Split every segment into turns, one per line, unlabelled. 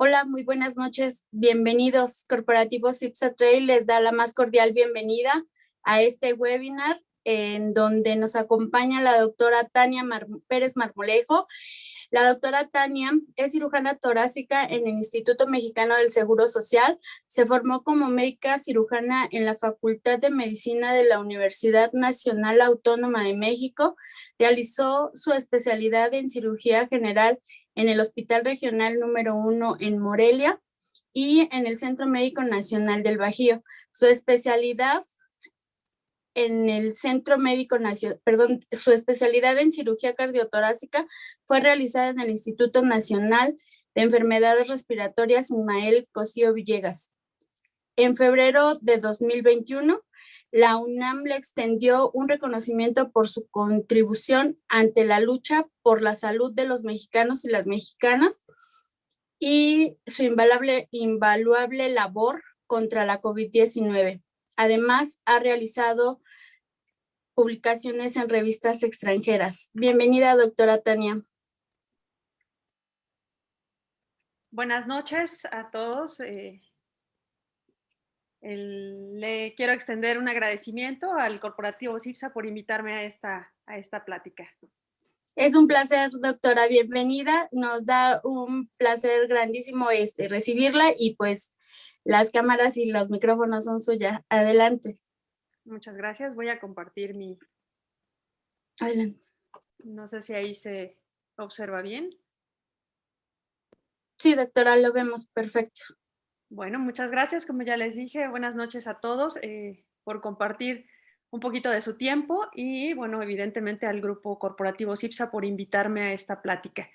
Hola, muy buenas noches. Bienvenidos. Corporativo Cipsa Trail les da la más cordial bienvenida a este webinar en donde nos acompaña la doctora Tania Pérez Marmolejo. La doctora Tania es cirujana torácica en el Instituto Mexicano del Seguro Social. Se formó como médica cirujana en la Facultad de Medicina de la Universidad Nacional Autónoma de México. Realizó su especialidad en cirugía general en el Hospital Regional número 1 en Morelia y en el Centro Médico Nacional del Bajío. Su especialidad en el Centro Médico Nacional, su especialidad en cirugía cardiotorácica fue realizada en el Instituto Nacional de Enfermedades Respiratorias Ismael Cosío Villegas. En febrero de 2021, la UNAM le extendió un reconocimiento por su contribución ante la lucha por la salud de los mexicanos y las mexicanas y su invaluable labor contra la COVID-19. Además, ha realizado publicaciones en revistas extranjeras. Bienvenida, doctora Tania.
Buenas noches a todos. Le quiero extender un agradecimiento al Corporativo Cipsa por invitarme a esta plática.
Es un placer, doctora, bienvenida. Nos da un placer grandísimo recibirla y pues las cámaras y los micrófonos son suyas. Adelante.
Muchas gracias. Voy a compartir
Adelante.
No sé si ahí se observa bien.
Sí, doctora, lo vemos perfecto.
Bueno, muchas gracias. Como ya les dije, buenas noches a todos por compartir un poquito de su tiempo y, bueno, evidentemente al Grupo Corporativo Cipsa por invitarme a esta plática.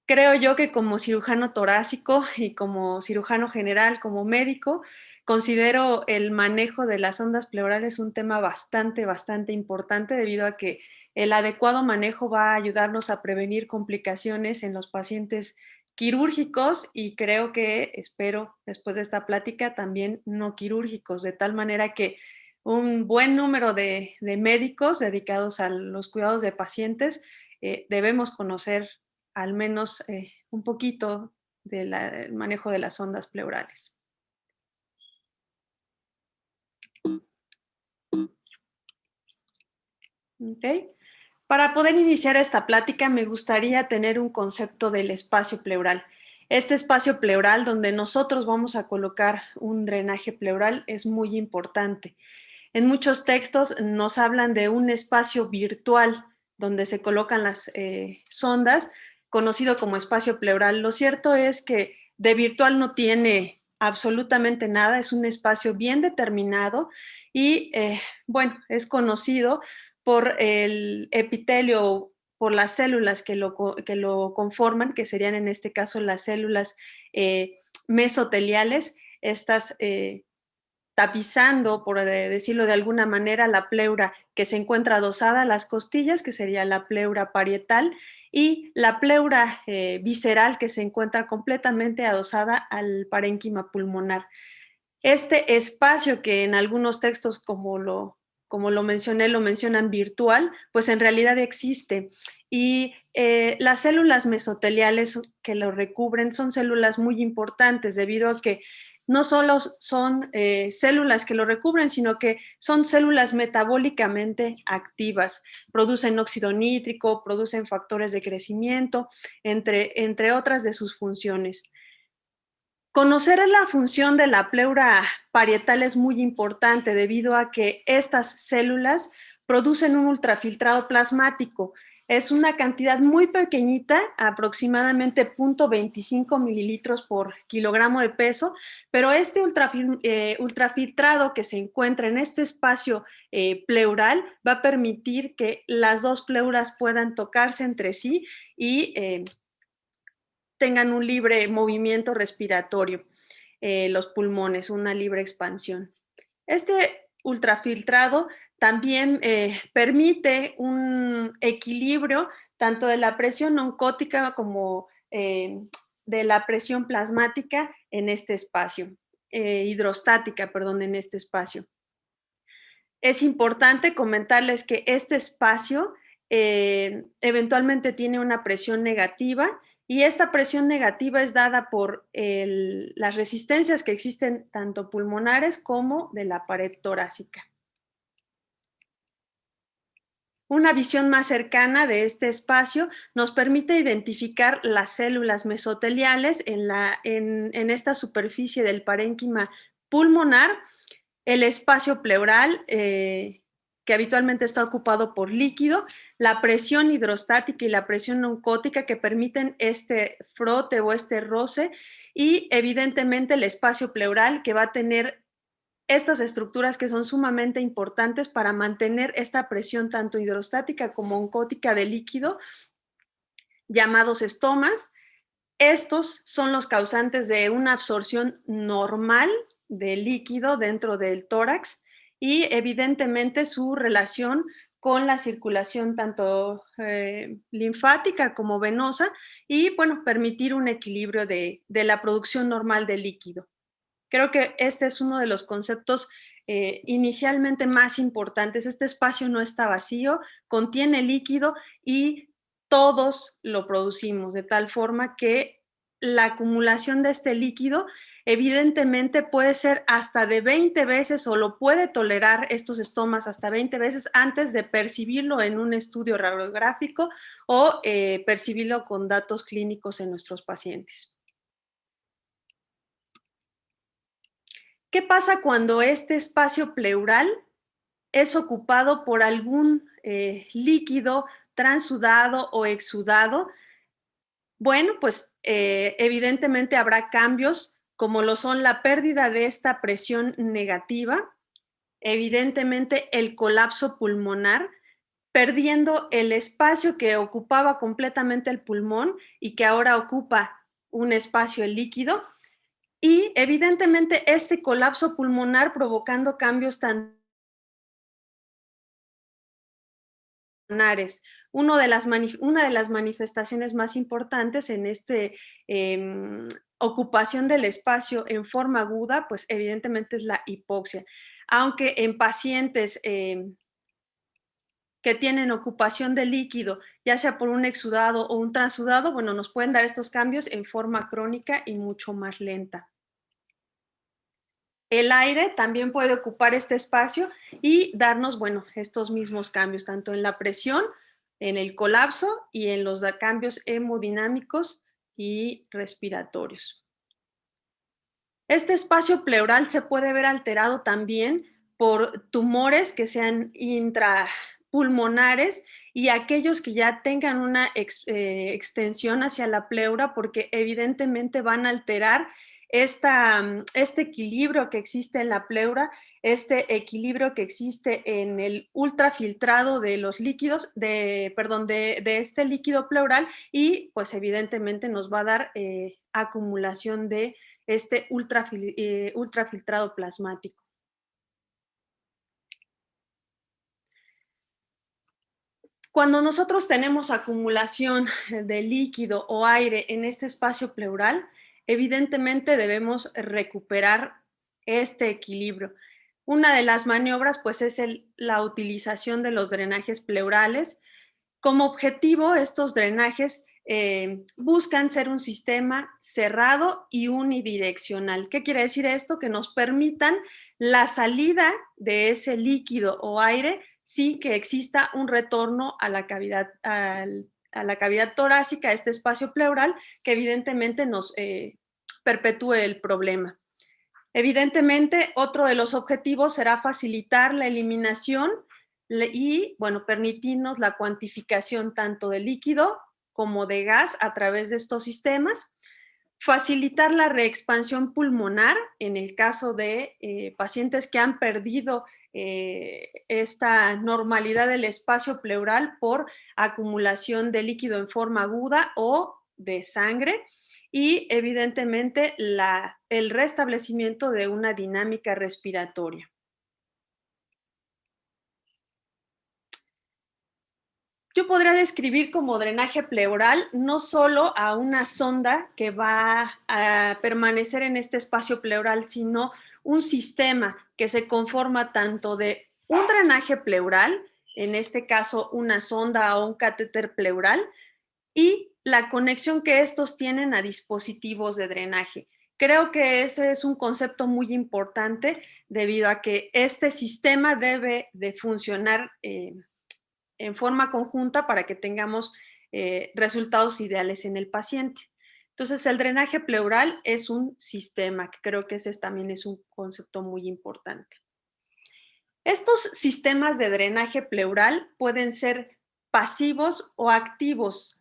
Creo yo que como cirujano torácico y como cirujano general, como médico, considero el manejo de las ondas pleurales un tema bastante importante debido a que el adecuado manejo va a ayudarnos a prevenir complicaciones en los pacientes quirúrgicos y creo que, espero, después de esta plática, también no quirúrgicos, de tal manera que un buen número de médicos dedicados a los cuidados de pacientes debemos conocer al menos un poquito del manejo de las ondas pleurales. Okay. Para poder iniciar esta plática me gustaría tener un concepto del espacio pleural. Este espacio pleural donde nosotros vamos a colocar un drenaje pleural es muy importante. En muchos textos nos hablan de un espacio virtual donde se colocan las sondas, conocido como espacio pleural. Lo cierto es que de virtual no tiene absolutamente nada, es un espacio bien determinado y, bueno, es conocido por el epitelio, por las células que lo conforman, que serían en este caso las células mesoteliales, estas tapizando, por decirlo de alguna manera, la pleura que se encuentra adosada a las costillas, que sería la pleura parietal, y la pleura visceral que se encuentra completamente adosada al parénquima pulmonar. Este espacio que en algunos textos, como lo mencioné, lo mencionan virtual, pues en realidad existe. Y las células mesoteliales que lo recubren son células muy importantes debido a que no solo son células que lo recubren, sino que son células metabólicamente activas. Producen óxido nítrico, producen factores de crecimiento, entre otras de sus funciones. Conocer la función de la pleura parietal es muy importante debido a que estas células producen un ultrafiltrado plasmático. Es una cantidad muy pequeñita, aproximadamente 0.25 mililitros por kilogramo de peso, pero este ultrafiltrado que se encuentra en este espacio pleural va a permitir que las dos pleuras puedan tocarse entre sí y tengan un libre movimiento respiratorio, los pulmones, una libre expansión. Este ultrafiltrado también permite un equilibrio tanto de la presión oncótica como de la presión plasmática en este espacio, hidrostática, perdón, en este espacio. Es importante comentarles que este espacio eventualmente tiene una presión negativa Y esta presión negativa es dada por las resistencias que existen tanto pulmonares como de la pared torácica. Una visión más cercana de este espacio nos permite identificar las células mesoteliales en esta superficie del parénquima pulmonar, el espacio pleural, que habitualmente está ocupado por líquido, la presión hidrostática y la presión oncótica que permiten este frote o este roce, y evidentemente el espacio pleural, que va a tener estas estructuras que son sumamente importantes para mantener esta presión tanto hidrostática como oncótica de líquido, llamados estomas. Estos son los causantes de una absorción normal de líquido dentro del tórax y evidentemente su relación con la circulación tanto linfática como venosa y, bueno, permitir un equilibrio de la producción normal de líquido. Creo que este es uno de los conceptos inicialmente más importantes. Este espacio no está vacío, contiene líquido y todos lo producimos, de tal forma que la acumulación de este líquido evidentemente puede ser hasta de 20 veces o lo puede tolerar estos estomas hasta 20 veces antes de percibirlo en un estudio radiográfico o percibirlo con datos clínicos en nuestros pacientes. ¿Qué pasa cuando este espacio pleural es ocupado por algún líquido transudado o exudado? Bueno, pues evidentemente habrá cambios como lo son la pérdida de esta presión negativa, evidentemente el colapso pulmonar, perdiendo el espacio que ocupaba completamente el pulmón y que ahora ocupa un espacio el líquido. Y evidentemente este colapso pulmonar provocando cambios tan pulmonares. Una de las manifestaciones más importantes en este ocupación del espacio en forma aguda, pues evidentemente es la hipoxia. Aunque en pacientes que tienen ocupación de líquido, ya sea por un exudado o un transudado, bueno, nos pueden dar estos cambios en forma crónica y mucho más lenta. El aire también puede ocupar este espacio y darnos, bueno, estos mismos cambios, tanto en la presión, en el colapso y en los cambios hemodinámicos y respiratorios. Este espacio pleural se puede ver alterado también por tumores que sean intrapulmonares y aquellos que ya tengan una extensión hacia la pleura, porque evidentemente van a alterar este equilibrio que existe en la pleura, este equilibrio que existe en el ultrafiltrado de los líquidos, de este líquido pleural y pues evidentemente nos va a dar acumulación de este ultrafiltrado plasmático. Cuando nosotros tenemos acumulación de líquido o aire en este espacio pleural, evidentemente debemos recuperar este equilibrio. Una de las maniobras pues es la utilización de los drenajes pleurales. Como objetivo, estos drenajes buscan ser un sistema cerrado y unidireccional. ¿Qué quiere decir esto? Que nos permitan la salida de ese líquido o aire sin que exista un retorno a la cavidad, a la cavidad torácica, a este espacio pleural, que evidentemente nos perpetúe el problema. Evidentemente, otro de los objetivos será facilitar la eliminación y, bueno, permitirnos la cuantificación tanto de líquido como de gas a través de estos sistemas, facilitar la reexpansión pulmonar en el caso de pacientes que han perdido esta normalidad del espacio pleural por acumulación de líquido en forma aguda o de sangre y evidentemente el restablecimiento de una dinámica respiratoria. Yo podría describir como drenaje pleural no solo a una sonda que va a permanecer en este espacio pleural, sino un sistema que se conforma tanto de un drenaje pleural, en este caso una sonda o un catéter pleural, y la conexión que estos tienen a dispositivos de drenaje. Creo que ese es un concepto muy importante debido a que este sistema debe de funcionar en forma conjunta para que tengamos resultados ideales en el paciente. Entonces, el drenaje pleural es un sistema, que creo que ese también es un concepto muy importante. Estos sistemas de drenaje pleural pueden ser pasivos o activos.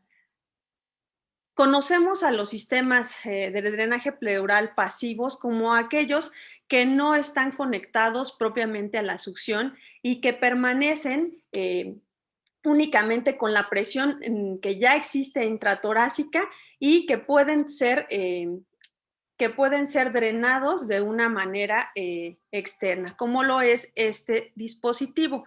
Conocemos a los sistemas de drenaje pleural pasivos como aquellos que no están conectados propiamente a la succión y que permanecen únicamente con la presión que ya existe intratorácica y que pueden ser drenados de una manera externa, como lo es este dispositivo.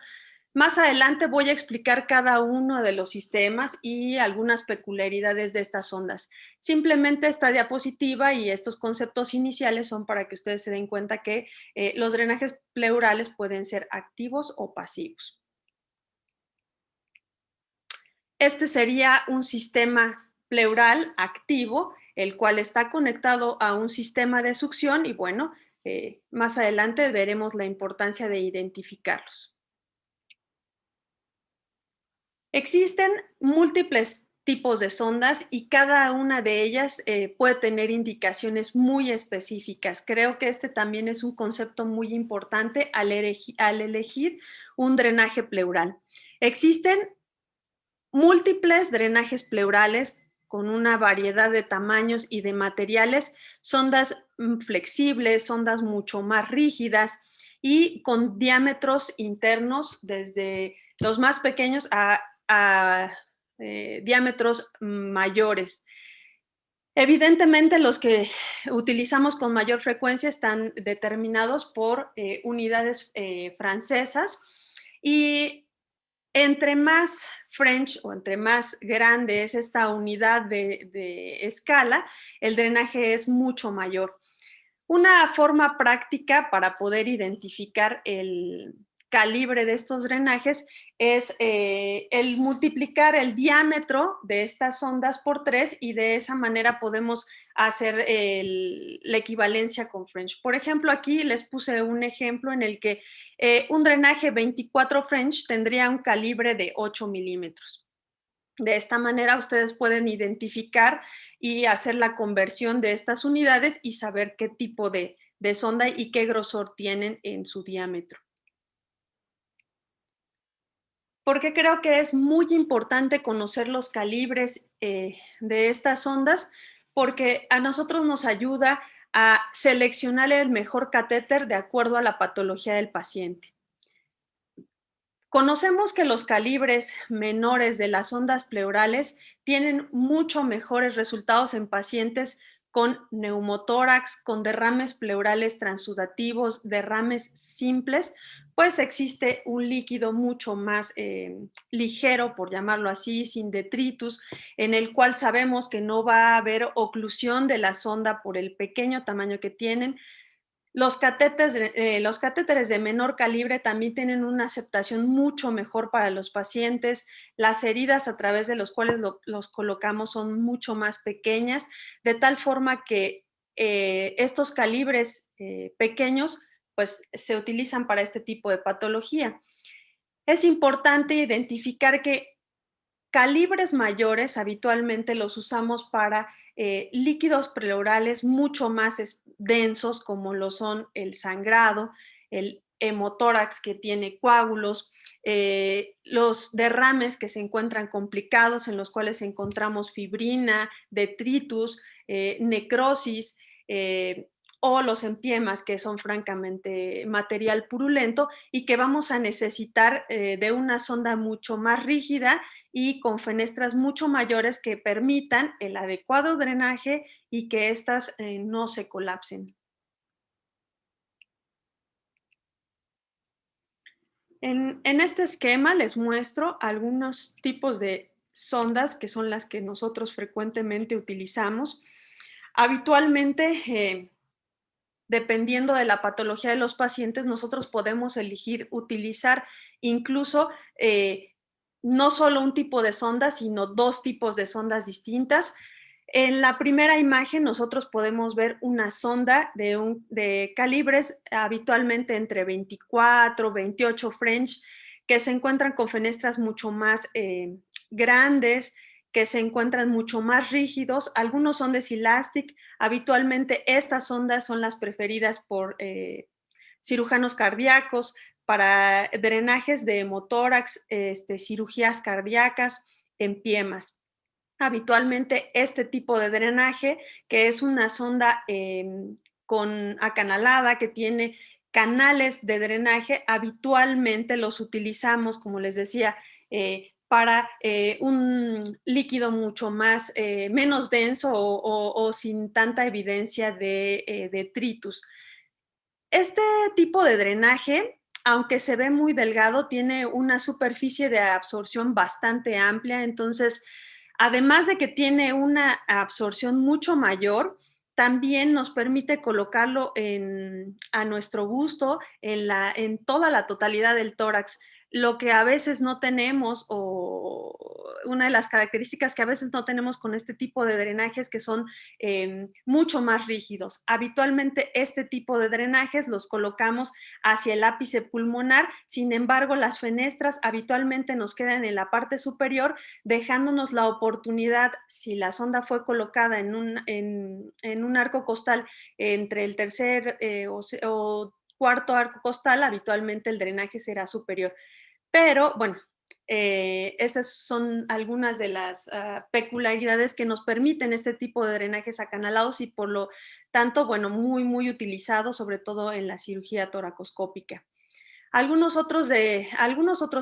Más adelante voy a explicar cada uno de los sistemas y algunas peculiaridades de estas ondas. Simplemente esta diapositiva y estos conceptos iniciales son para que ustedes se den cuenta que los drenajes pleurales pueden ser activos o pasivos. Este sería un sistema pleural activo, el cual está conectado a un sistema de succión y bueno, más adelante veremos la importancia de identificarlos. Existen múltiples tipos de sondas y cada una de ellas puede tener indicaciones muy específicas. Creo que este también es un concepto muy importante al elegir un drenaje pleural. Existen múltiples drenajes pleurales con una variedad de tamaños y de materiales, sondas flexibles, sondas mucho más rígidas y con diámetros internos desde los más pequeños a diámetros mayores. Evidentemente, los que utilizamos con mayor frecuencia están determinados por unidades francesas y entre más French o entre más grande es esta unidad de escala, el drenaje es mucho mayor. Una forma práctica para poder identificar el calibre de estos drenajes es el multiplicar el diámetro de estas ondas por 3 y de esa manera podemos hacer la equivalencia con French. Por ejemplo, aquí les puse un ejemplo en el que un drenaje 24 French tendría un calibre de 8 milímetros. De esta manera ustedes pueden identificar y hacer la conversión de estas unidades y saber qué tipo de sonda y qué grosor tienen en su diámetro. Porque creo que es muy importante conocer los calibres de estas ondas, porque a nosotros nos ayuda a seleccionar el mejor catéter de acuerdo a la patología del paciente. Conocemos que los calibres menores de las ondas pleurales tienen mucho mejores resultados en pacientes con neumotórax, con derrames pleurales transudativos, derrames simples, pues existe un líquido mucho más ligero, por llamarlo así, sin detritus, en el cual sabemos que no va a haber oclusión de la sonda por el pequeño tamaño que tienen. Los catéteres de menor calibre también tienen una aceptación mucho mejor para los pacientes. Las heridas a través de los cuales los colocamos son mucho más pequeñas, de tal forma que estos calibres pequeños pues, se utilizan para este tipo de patología. Es importante identificar que calibres mayores habitualmente los usamos para líquidos pleurales mucho más densos, como lo son el sangrado, el hemotórax que tiene coágulos, los derrames que se encuentran complicados, en los cuales encontramos fibrina, detritus, necrosis, o los empiemas, que son francamente material purulento y que vamos a necesitar de una sonda mucho más rígida y con fenestras mucho mayores que permitan el adecuado drenaje y que éstas no se colapsen. En este esquema les muestro algunos tipos de sondas que son las que nosotros frecuentemente utilizamos. Habitualmente, dependiendo de la patología de los pacientes, nosotros podemos elegir utilizar incluso no solo un tipo de sonda, sino dos tipos de sondas distintas. En la primera imagen nosotros podemos ver una sonda de calibres habitualmente entre 24, 28 French, que se encuentran con fenestras mucho más grandes, que se encuentran mucho más rígidos. Algunos son de Silastic. Habitualmente estas sondas son las preferidas por cirujanos cardíacos para drenajes de hemotórax, cirugías cardíacas, empiemas. Habitualmente este tipo de drenaje, que es una sonda con acanalada, que tiene canales de drenaje, habitualmente los utilizamos, como les decía, para un líquido mucho más, menos denso o sin tanta evidencia de detritus. Este tipo de drenaje, aunque se ve muy delgado, tiene una superficie de absorción bastante amplia, entonces, además de que tiene una absorción mucho mayor, también nos permite colocarlo a nuestro gusto en toda la totalidad del tórax. Lo que a veces no tenemos, o una de las características que a veces no tenemos con este tipo de drenajes, que son mucho más rígidos. Habitualmente este tipo de drenajes los colocamos hacia el ápice pulmonar, sin embargo las fenestras habitualmente nos quedan en la parte superior, dejándonos la oportunidad, si la sonda fue colocada en un arco costal entre el tercer o cuarto arco costal, habitualmente el drenaje será superior. Pero bueno, esas son algunas de las peculiaridades que nos permiten este tipo de drenajes acanalados y por lo tanto, bueno, muy, muy utilizados, sobre todo en la cirugía toracoscópica. Algunos otros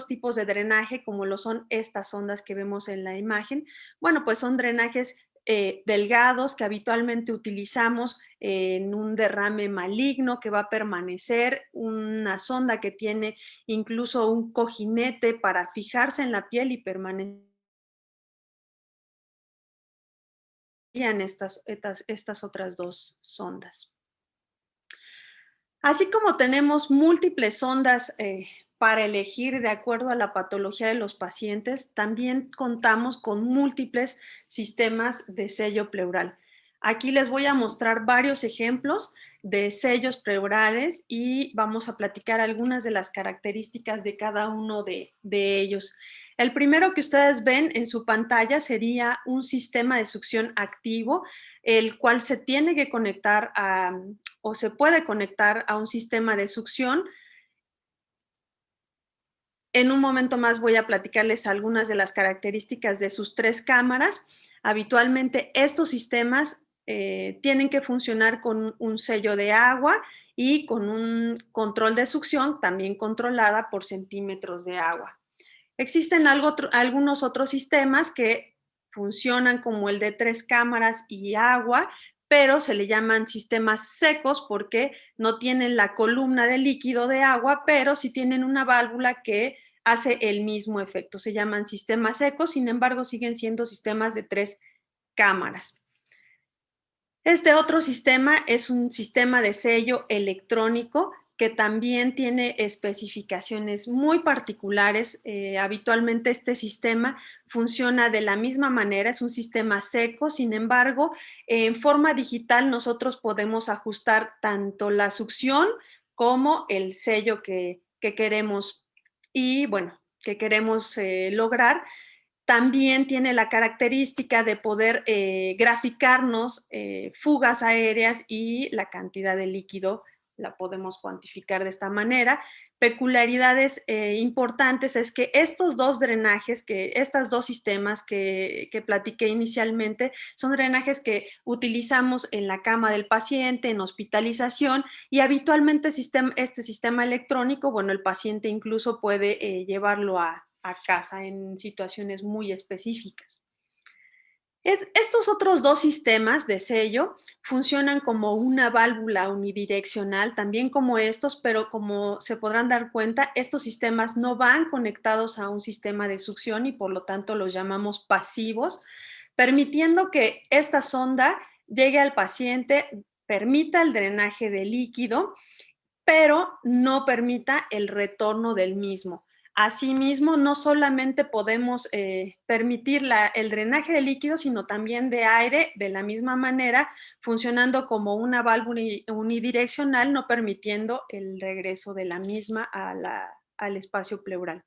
tipos de drenaje, como lo son estas sondas que vemos en la imagen, bueno, pues son drenajes delgados que habitualmente utilizamos en un derrame maligno que va a permanecer, una sonda que tiene incluso un cojinete para fijarse en la piel y permanecer en estas otras dos sondas. Así como tenemos múltiples sondas para elegir de acuerdo a la patología de los pacientes, también contamos con múltiples sistemas de sello pleural. Aquí les voy a mostrar varios ejemplos de sellos pleurales y vamos a platicar algunas de las características de cada uno de ellos. El primero que ustedes ven en su pantalla sería un sistema de succión activo, el cual se tiene que conectar o se puede conectar a un sistema de succión. En un momento más voy a platicarles algunas de las características de sus 3 cámaras. Habitualmente estos sistemas tienen que funcionar con un sello de agua y con un control de succión también controlada por centímetros de agua. Existen algunos otros sistemas que funcionan como el de 3 cámaras y agua, pero se le llaman sistemas secos porque no tienen la columna de líquido de agua, pero sí tienen una válvula que hace el mismo efecto. Se llaman sistemas secos, sin embargo, siguen siendo sistemas de 3 cámaras. Este otro sistema es un sistema de sello electrónico que también tiene especificaciones muy particulares. Habitualmente este sistema funciona de la misma manera, es un sistema seco, sin embargo, en forma digital nosotros podemos ajustar tanto la succión como el sello que queremos y bueno, que queremos lograr. También tiene la característica de poder graficarnos fugas aéreas y la cantidad de líquido la podemos cuantificar de esta manera. Peculiaridades importantes es que estos dos drenajes, estos dos sistemas que platiqué inicialmente, son drenajes que utilizamos en la cama del paciente, en hospitalización, y habitualmente este sistema electrónico, bueno, el paciente incluso puede llevarlo a casa en situaciones muy específicas. Estos otros dos sistemas de sello funcionan como una válvula unidireccional, también como estos, pero como se podrán dar cuenta, estos sistemas no van conectados a un sistema de succión y por lo tanto los llamamos pasivos, permitiendo que esta sonda llegue al paciente, permita el drenaje de líquido, pero no permita el retorno del mismo. Asimismo, no solamente podemos permitir el drenaje de líquidos, sino también de aire, de la misma manera, funcionando como una válvula unidireccional, no permitiendo el regreso de la misma al espacio pleural.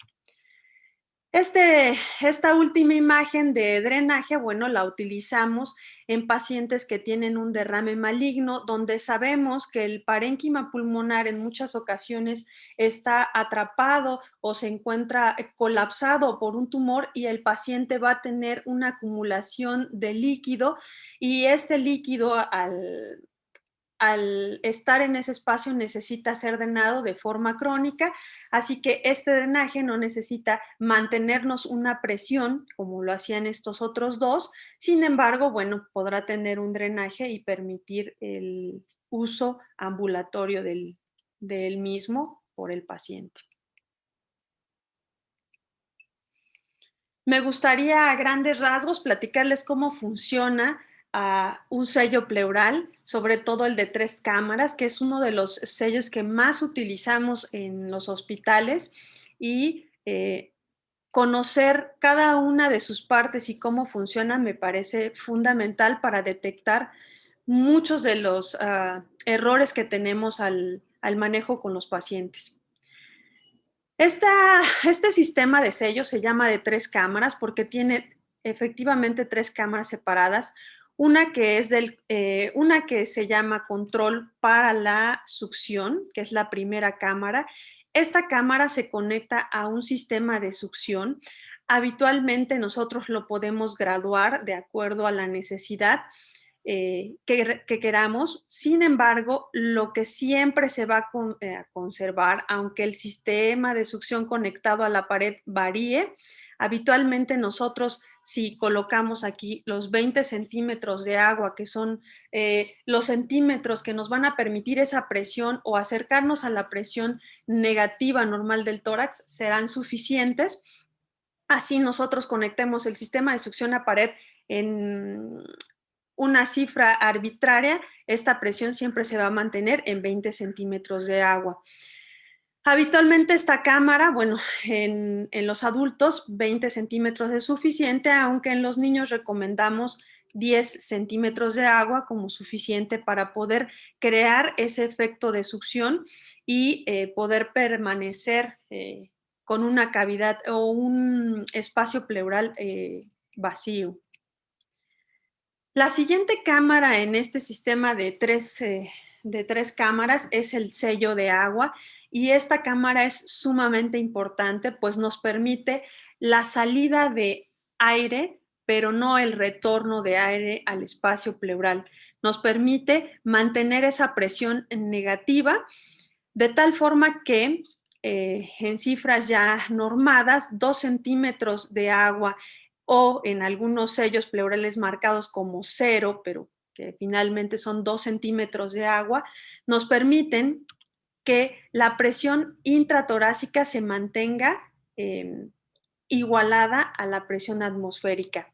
Esta última imagen de drenaje, bueno, la utilizamos en pacientes que tienen un derrame maligno, donde sabemos que el parénquima pulmonar en muchas ocasiones está atrapado o se encuentra colapsado por un tumor y el paciente va a tener una acumulación de líquido y este líquido al estar en ese espacio necesita ser drenado de forma crónica, así que este drenaje no necesita mantenernos una presión como lo hacían estos otros dos, sin embargo, bueno, podrá tener un drenaje y permitir el uso ambulatorio del mismo por el paciente. Me gustaría a grandes rasgos platicarles cómo funciona un sello pleural, sobre todo el de 3 cámaras, que es uno de los sellos que más utilizamos en los hospitales y conocer cada una de sus partes y cómo funcionan me parece fundamental para detectar muchos de los errores que tenemos al manejo con los pacientes. Este sistema de sellos se llama de 3 cámaras porque tiene efectivamente 3 cámaras separadas. Una que se llama control para la succión, que es la primera cámara. Esta cámara se conecta a un sistema de succión. Habitualmente nosotros lo podemos graduar de acuerdo a la necesidad que queramos. Sin embargo, lo que siempre se va a conservar, aunque el sistema de succión conectado a la pared varíe, habitualmente nosotros, si colocamos aquí los 20 centímetros de agua, que son los centímetros que nos van a permitir esa presión o acercarnos a la presión negativa normal del tórax, serán suficientes. Así nosotros conectemos el sistema de succión a pared en una cifra arbitraria, esta presión siempre se va a mantener en 20 centímetros de agua. Habitualmente esta cámara, bueno, en los adultos 20 centímetros es suficiente, aunque en los niños recomendamos 10 centímetros de agua como suficiente para poder crear ese efecto de succión y poder permanecer con una cavidad o un espacio pleural vacío. La siguiente cámara en este sistema de tres cámaras es el sello de agua y esta cámara es sumamente importante pues nos permite la salida de aire, pero no el retorno de aire al espacio pleural. Nos permite mantener esa presión negativa de tal forma que en cifras ya normadas, 2 centímetros de agua o en algunos sellos pleurales marcados como 0, pero que finalmente son 2 centímetros de agua, nos permiten que la presión intratorácica se mantenga igualada a la presión atmosférica.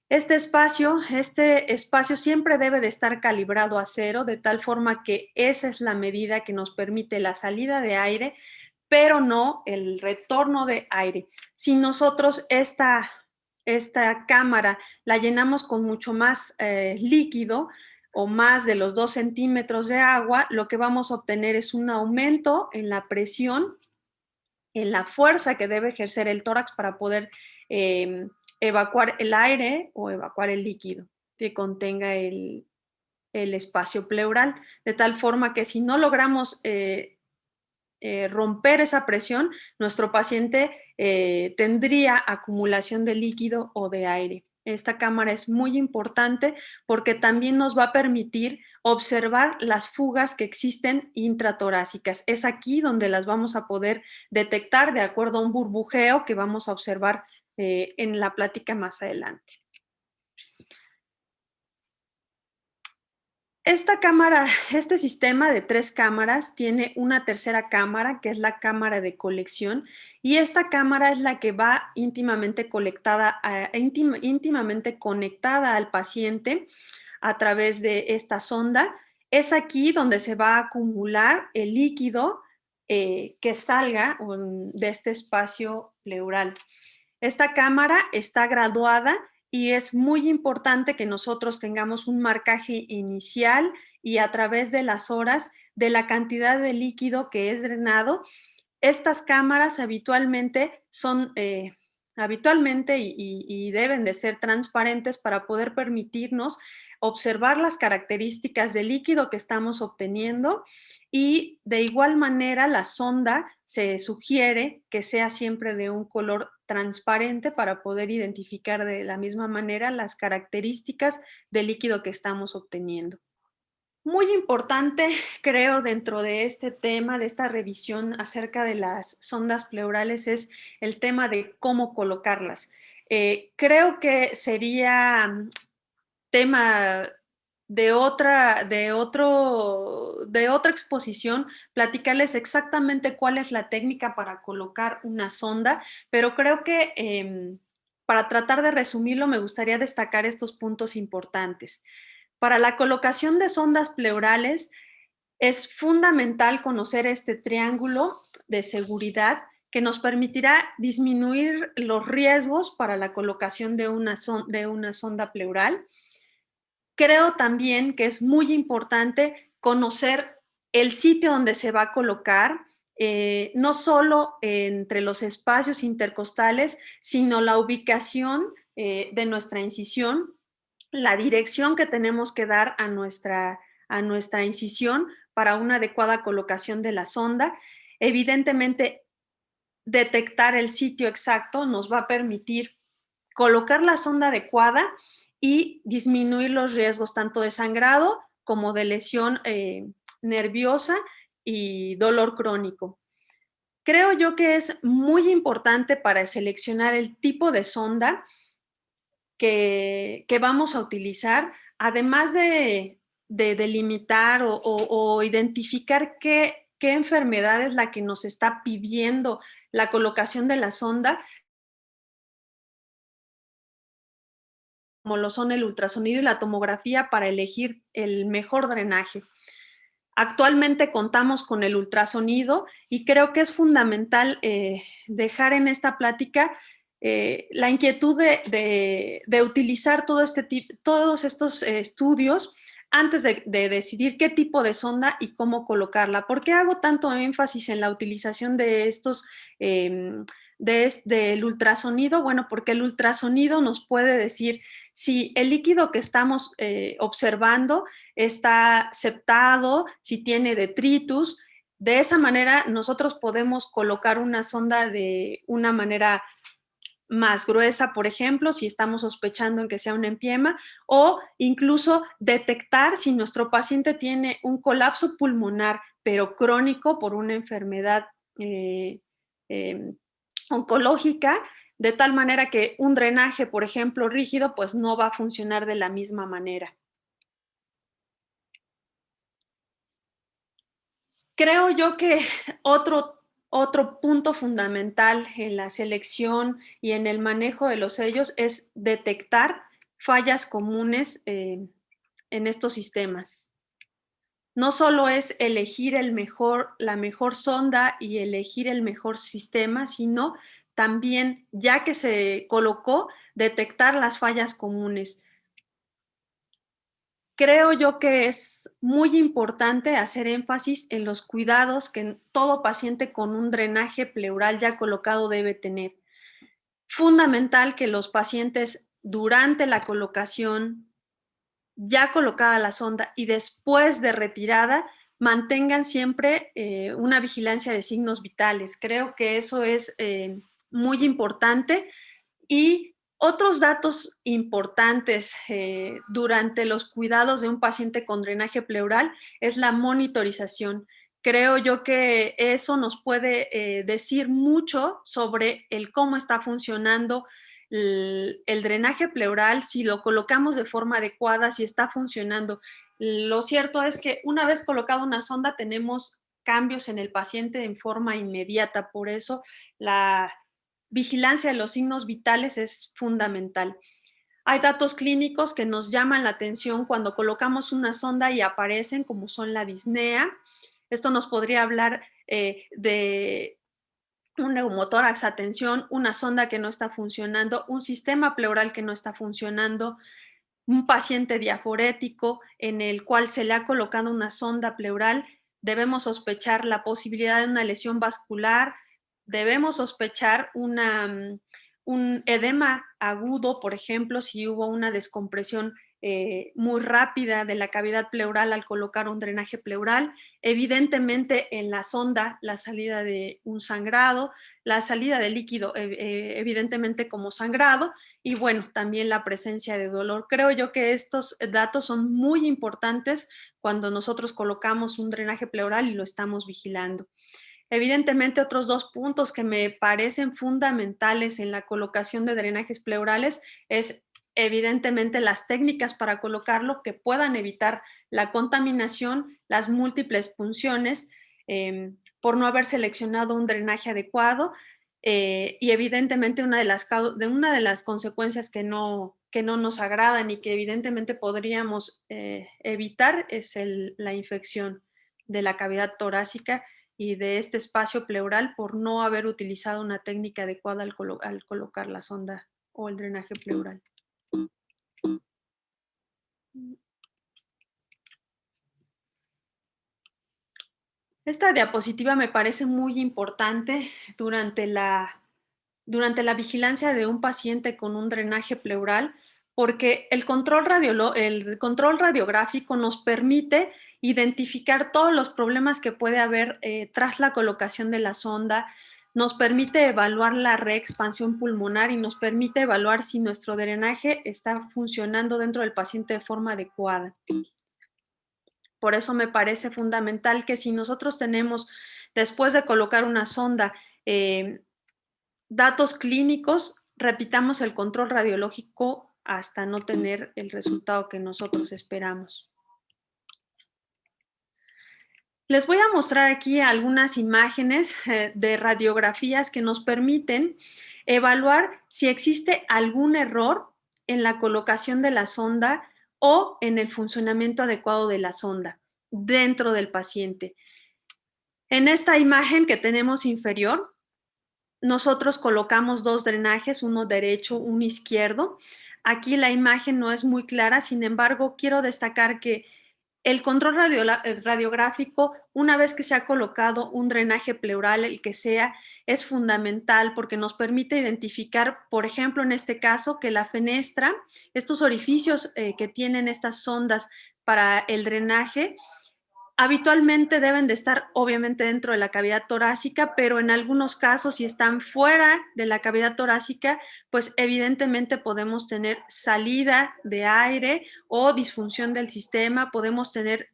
Este espacio siempre debe de estar calibrado a 0, de tal forma que esa es la medida que nos permite la salida de aire, pero no el retorno de aire. Si nosotros esta cámara la llenamos con mucho más líquido o más de los 2 centímetros de agua, lo que vamos a obtener es un aumento en la presión, en la fuerza que debe ejercer el tórax para poder evacuar el aire o evacuar el líquido que contenga el espacio pleural, de tal forma que si no logramos romper esa presión, nuestro paciente tendría acumulación de líquido o de aire. Esta cámara es muy importante porque también nos va a permitir observar las fugas que existen intratorácicas. Es aquí donde las vamos a poder detectar de acuerdo a un burbujeo que vamos a observar en la plática más adelante. Este sistema de 3 cámaras tiene una tercera cámara, que es la cámara de colección, y esta cámara es la que va íntimamente conectada al paciente a través de esta sonda. Es aquí donde se va a acumular el líquido que salga de este espacio pleural. Esta cámara está graduada y es muy importante que nosotros tengamos un marcaje inicial y a través de las horas de la cantidad de líquido que es drenado. Estas cámaras habitualmente son y deben de ser transparentes para poder permitirnos observar las características del líquido que estamos obteniendo, y de igual manera la sonda se sugiere que sea siempre de un color transparente para poder identificar de la misma manera las características del líquido que estamos obteniendo. Muy importante, creo, dentro de este tema, de esta revisión acerca de las sondas pleurales, es el tema de cómo colocarlas. Creo que sería tema de otra exposición, platicarles exactamente cuál es la técnica para colocar una sonda, pero creo que para tratar de resumirlo me gustaría destacar estos puntos importantes. Para la colocación de sondas pleurales es fundamental conocer este triángulo de seguridad que nos permitirá disminuir los riesgos para la colocación de una sonda pleural. Creo también que es muy importante conocer el sitio donde se va a colocar, no solo entre los espacios intercostales, sino la ubicación de nuestra incisión, la dirección que tenemos que dar a nuestra incisión para una adecuada colocación de la sonda. Evidentemente, detectar el sitio exacto nos va a permitir colocar la sonda adecuada y disminuir los riesgos tanto de sangrado como de lesión nerviosa y dolor crónico. Creo yo que es muy importante para seleccionar el tipo de sonda que vamos a utilizar, además de delimitar o identificar qué enfermedad es la que nos está pidiendo la colocación de la sonda, como lo son el ultrasonido y la tomografía, para elegir el mejor drenaje. Actualmente contamos con el ultrasonido y creo que es fundamental dejar en esta plática la inquietud de utilizar todos estos estudios antes de decidir qué tipo de sonda y cómo colocarla. ¿Por qué hago tanto énfasis en la utilización de estos del ultrasonido? Bueno, porque el ultrasonido nos puede decir si el líquido que estamos observando está septado, si tiene detritus. De esa manera nosotros podemos colocar una sonda de una manera más gruesa, por ejemplo, si estamos sospechando en que sea un empiema, o incluso detectar si nuestro paciente tiene un colapso pulmonar, pero crónico por una enfermedad oncológica, de tal manera que un drenaje, por ejemplo, rígido, pues no va a funcionar de la misma manera. Creo yo que otro punto fundamental en la selección y en el manejo de los sellos es detectar fallas comunes en estos sistemas. No solo es elegir la mejor sonda y elegir el mejor sistema, sino también, ya que se colocó, detectar las fallas comunes. Creo yo que es muy importante hacer énfasis en los cuidados que todo paciente con un drenaje pleural ya colocado debe tener. Fundamental que los pacientes durante la colocación, ya colocada la sonda y después de retirada, mantengan siempre una vigilancia de signos vitales. Creo que eso es muy importante. Y otros datos importantes durante los cuidados de un paciente con drenaje pleural es la monitorización. Creo yo que eso nos puede decir mucho sobre el cómo está funcionando el drenaje pleural, si lo colocamos de forma adecuada, si está funcionando. Lo cierto es que una vez colocada una sonda tenemos cambios en el paciente en forma inmediata, por eso la vigilancia de los signos vitales es fundamental. Hay datos clínicos que nos llaman la atención cuando colocamos una sonda y aparecen, como son la disnea. Esto nos podría hablar de un neumotórax a tensión, una sonda que no está funcionando, un sistema pleural que no está funcionando, un paciente diaforético en el cual se le ha colocado una sonda pleural. Debemos sospechar la posibilidad de una lesión vascular, debemos sospechar un edema agudo, por ejemplo, si hubo una descompresión muy rápida de la cavidad pleural al colocar un drenaje pleural. Evidentemente en la sonda la salida de un sangrado, la salida de líquido evidentemente como sangrado, y bueno, también la presencia de dolor. Creo yo que estos datos son muy importantes cuando nosotros colocamos un drenaje pleural y lo estamos vigilando. Evidentemente, otros dos puntos que me parecen fundamentales en la colocación de drenajes pleurales es evidentemente las técnicas para colocarlo que puedan evitar la contaminación, las múltiples punciones, por no haber seleccionado un drenaje adecuado, y evidentemente una de las consecuencias que no nos agradan y que evidentemente podríamos evitar es la infección de la cavidad torácica y de este espacio pleural por no haber utilizado una técnica adecuada al colocar la sonda o el drenaje pleural. Esta diapositiva me parece muy importante durante la vigilancia de un paciente con un drenaje pleural, porque el control radiográfico nos permite identificar todos los problemas que puede haber tras la colocación de la sonda, nos permite evaluar la reexpansión pulmonar y nos permite evaluar si nuestro drenaje está funcionando dentro del paciente de forma adecuada. Por eso me parece fundamental que si nosotros tenemos, después de colocar una sonda, datos clínicos, repitamos el control radiológico hasta no tener el resultado que nosotros esperamos. Les voy a mostrar aquí algunas imágenes de radiografías que nos permiten evaluar si existe algún error en la colocación de la sonda o en el funcionamiento adecuado de la sonda dentro del paciente. En esta imagen que tenemos inferior, nosotros colocamos dos drenajes, uno derecho, uno izquierdo. Aquí la imagen no es muy clara, sin embargo, quiero destacar que el control radiográfico, una vez que se ha colocado un drenaje pleural, el que sea, es fundamental porque nos permite identificar, por ejemplo, en este caso, que la fenestra, estos orificios que tienen estas sondas para el drenaje, habitualmente deben de estar obviamente dentro de la cavidad torácica, pero en algunos casos, si están fuera de la cavidad torácica, pues evidentemente podemos tener salida de aire o disfunción del sistema, podemos tener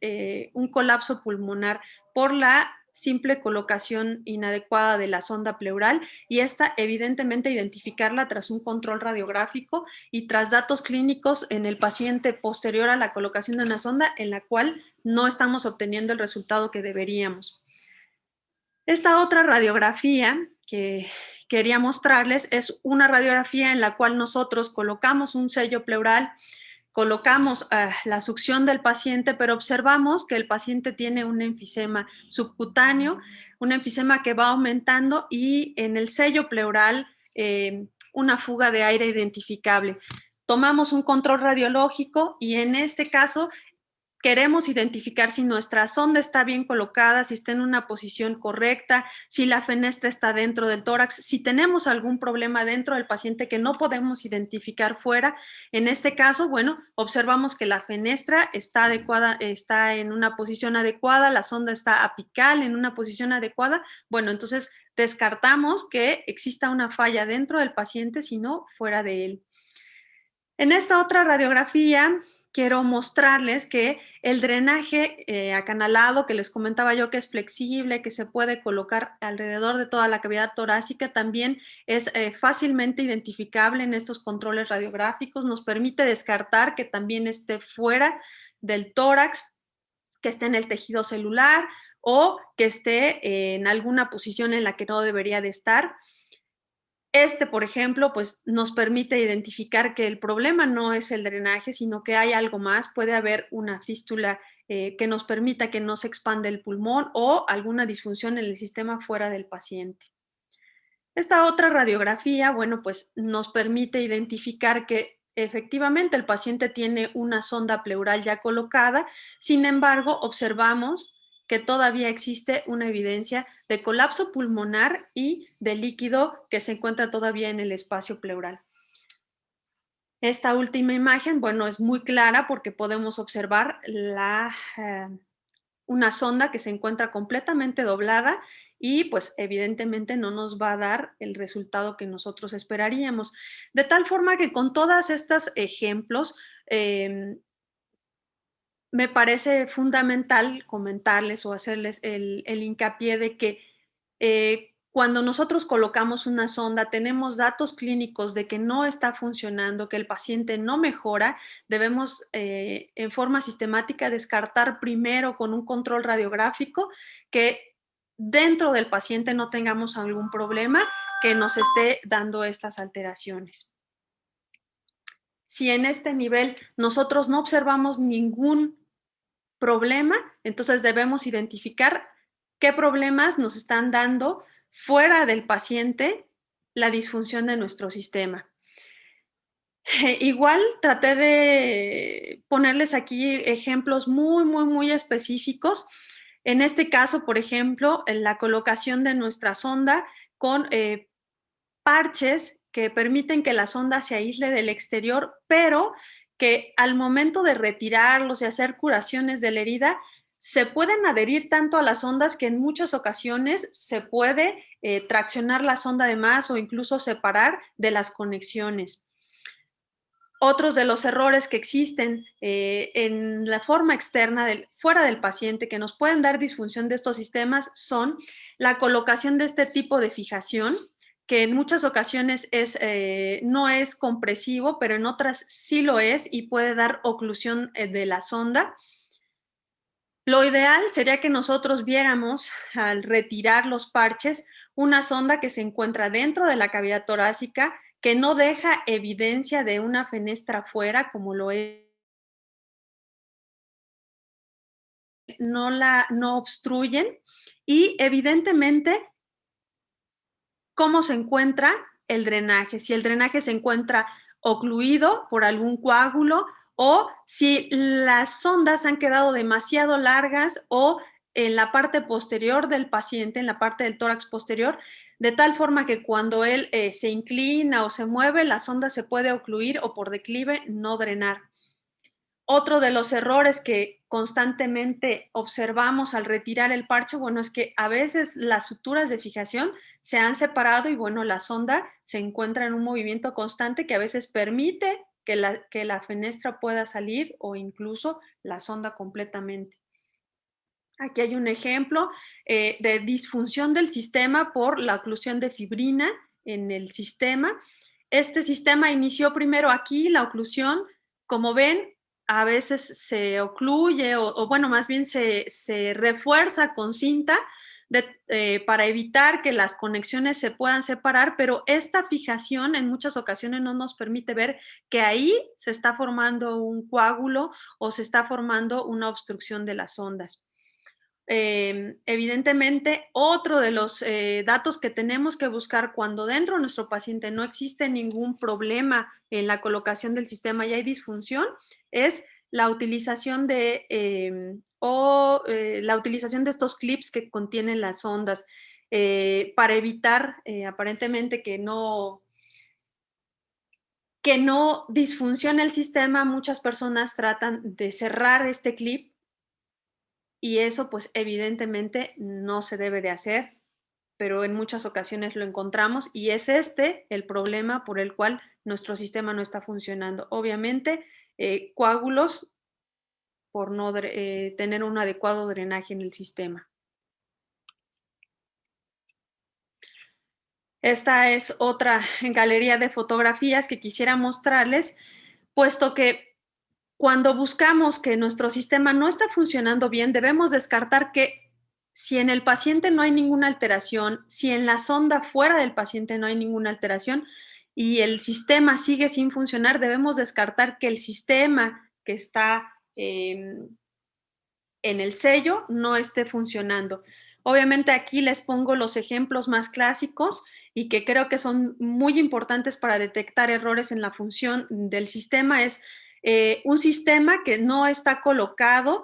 un colapso pulmonar por la simple colocación inadecuada de la sonda pleural, y esta evidentemente identificarla tras un control radiográfico y tras datos clínicos en el paciente posterior a la colocación de una sonda en la cual no estamos obteniendo el resultado que deberíamos. Esta otra radiografía que quería mostrarles es una radiografía en la cual nosotros colocamos un sello pleural, colocamos la succión del paciente, pero observamos que el paciente tiene un enfisema subcutáneo, un enfisema que va aumentando, y en el sello pleural una fuga de aire identificable. Tomamos un control radiológico y en este caso queremos identificar si nuestra sonda está bien colocada, si está en una posición correcta, si la fenestra está dentro del tórax, si tenemos algún problema dentro del paciente que no podemos identificar fuera. En este caso, bueno, observamos que la fenestra está adecuada, está en una posición adecuada, la sonda está apical en una posición adecuada. Bueno, entonces descartamos que exista una falla dentro del paciente, sino fuera de él. En esta otra radiografía quiero mostrarles que el drenaje acanalado, que les comentaba yo que es flexible, que se puede colocar alrededor de toda la cavidad torácica, también es fácilmente identificable en estos controles radiográficos. Nos permite descartar que también esté fuera del tórax, que esté en el tejido celular o que esté en alguna posición en la que no debería de estar. Por ejemplo, pues nos permite identificar que el problema no es el drenaje, sino que hay algo más. Puede haber una fístula que nos permita que no se expande el pulmón o alguna disfunción en el sistema fuera del paciente. Esta otra radiografía, bueno, pues nos permite identificar que efectivamente el paciente tiene una sonda pleural ya colocada, sin embargo, observamos que todavía existe una evidencia de colapso pulmonar y de líquido que se encuentra todavía en el espacio pleural. Esta última imagen, bueno, es muy clara porque podemos observar una sonda que se encuentra completamente doblada y pues evidentemente no nos va a dar el resultado que nosotros esperaríamos. De tal forma que con todos estos ejemplos, me parece fundamental comentarles o hacerles el hincapié de que cuando nosotros colocamos una sonda, tenemos datos clínicos de que no está funcionando, que el paciente no mejora, debemos en forma sistemática descartar primero con un control radiográfico que dentro del paciente no tengamos algún problema que nos esté dando estas alteraciones. Si en este nivel nosotros no observamos ningún problema, entonces debemos identificar qué problemas nos están dando fuera del paciente la disfunción de nuestro sistema. Igual traté de ponerles aquí ejemplos muy específicos. En este caso, por ejemplo, en la colocación de nuestra sonda con parches que permiten que la sonda se aísle del exterior, pero que al momento de retirarlos y hacer curaciones de la herida, se pueden adherir tanto a las ondas que en muchas ocasiones se puede traccionar la sonda de más o incluso separar de las conexiones. Otros de los errores que existen en la forma externa, fuera del paciente, que nos pueden dar disfunción de estos sistemas son la colocación de este tipo de fijación, que en muchas ocasiones no es compresivo, pero en otras sí lo es y puede dar oclusión de la sonda. Lo ideal sería que nosotros viéramos, al retirar los parches, una sonda que se encuentra dentro de la cavidad torácica, que no deja evidencia de una fenestra afuera, como lo es, no obstruyen, y evidentemente cómo se encuentra el drenaje, si el drenaje se encuentra ocluido por algún coágulo o si las sondas han quedado demasiado largas o en la parte posterior del paciente, en la parte del tórax posterior, de tal forma que cuando él se inclina o se mueve, la sonda se puede ocluir o por declive no drenar. Otro de los errores que constantemente observamos al retirar el parche, bueno, es que a veces las suturas de fijación se han separado y bueno, la sonda se encuentra en un movimiento constante que a veces permite que la fenestra pueda salir o incluso la sonda completamente. Aquí hay un ejemplo de disfunción del sistema por la oclusión de fibrina en el sistema. Este sistema inició primero aquí, la oclusión, como ven, a veces se ocluye o bueno, más bien se refuerza con cinta para evitar que las conexiones se puedan separar, pero esta fijación en muchas ocasiones no nos permite ver que ahí se está formando un coágulo o se está formando una obstrucción de las ondas. Evidentemente, otro de los datos que tenemos que buscar cuando dentro de nuestro paciente no existe ningún problema en la colocación del sistema y hay disfunción es la utilización la utilización de estos clips que contienen las ondas para evitar aparentemente que no disfuncione el sistema. Muchas personas tratan de cerrar este clip y eso pues evidentemente no se debe de hacer, pero en muchas ocasiones lo encontramos y es el problema por el cual nuestro sistema no está funcionando. Obviamente, coágulos por no tener un adecuado drenaje en el sistema. Esta es otra galería de fotografías que quisiera mostrarles, puesto que cuando buscamos que nuestro sistema no está funcionando bien, debemos descartar que si en el paciente no hay ninguna alteración, si en la sonda fuera del paciente no hay ninguna alteración y el sistema sigue sin funcionar, debemos descartar que el sistema que está en el sello no esté funcionando. Obviamente aquí les pongo los ejemplos más clásicos y que creo que son muy importantes para detectar errores en la función del sistema. Es un sistema que no está colocado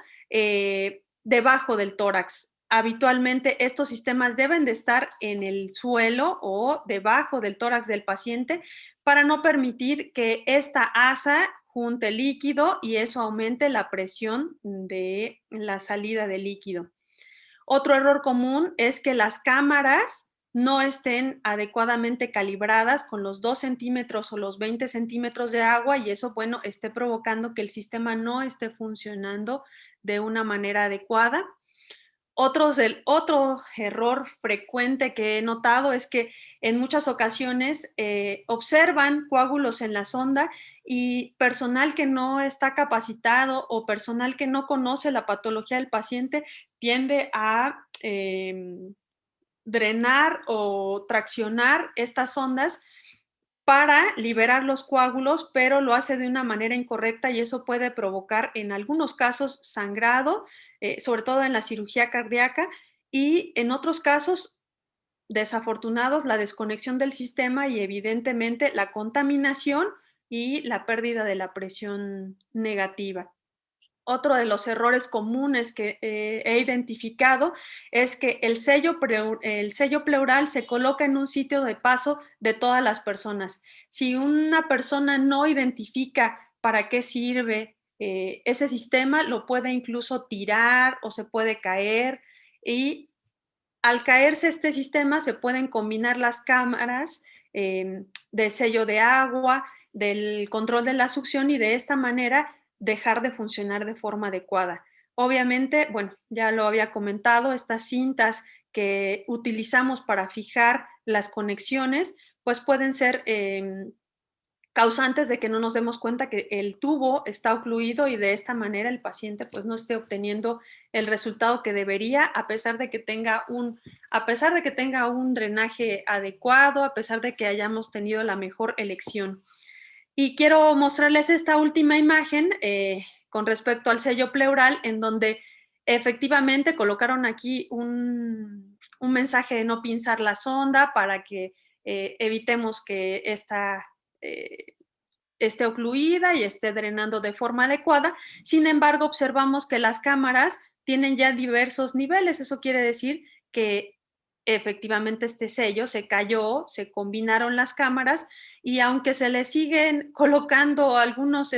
debajo del tórax. Habitualmente estos sistemas deben de estar en el suelo o debajo del tórax del paciente para no permitir que esta asa junte líquido y eso aumente la presión de la salida de líquido. Otro error común es que las cámaras no estén adecuadamente calibradas con los 2 centímetros o los 20 centímetros de agua y eso, bueno, esté provocando que el sistema no esté funcionando de una manera adecuada. Otro error frecuente que he notado es que en muchas ocasiones observan coágulos en la sonda y personal que no está capacitado o personal que no conoce la patología del paciente tiende a drenar o traccionar estas sondas para liberar los coágulos, pero lo hace de una manera incorrecta y eso puede provocar en algunos casos sangrado, sobre todo en la cirugía cardíaca, y en otros casos desafortunados la desconexión del sistema y evidentemente la contaminación y la pérdida de la presión negativa. Otro de los errores comunes que he identificado es que el sello pleural se coloca en un sitio de paso de todas las personas. Si una persona no identifica para qué sirve ese sistema, lo puede incluso tirar o se puede caer y al caerse este sistema se pueden combinar las cámaras del sello de agua, del control de la succión y de esta manera dejar de funcionar de forma adecuada. Obviamente, bueno, ya lo había comentado, estas cintas que utilizamos para fijar las conexiones, pues pueden ser causantes de que no nos demos cuenta que el tubo está ocluido y de esta manera el paciente pues no esté obteniendo el resultado que debería a pesar de que tenga un drenaje adecuado, a pesar de que hayamos tenido la mejor elección. Y quiero mostrarles esta última imagen con respecto al sello pleural en donde efectivamente colocaron aquí un mensaje de no pinzar la sonda para que evitemos que esté ocluida y esté drenando de forma adecuada. Sin embargo, observamos que las cámaras tienen ya diversos niveles. Eso quiere decir que efectivamente este sello se cayó, se combinaron las cámaras y aunque se le siguen colocando algunos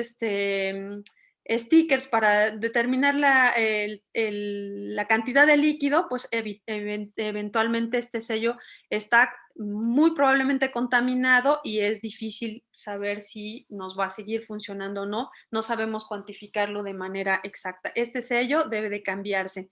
stickers para determinar la cantidad de líquido, pues eventualmente este sello está muy probablemente contaminado y es difícil saber si nos va a seguir funcionando o no. No sabemos cuantificarlo de manera exacta. Este sello debe de cambiarse.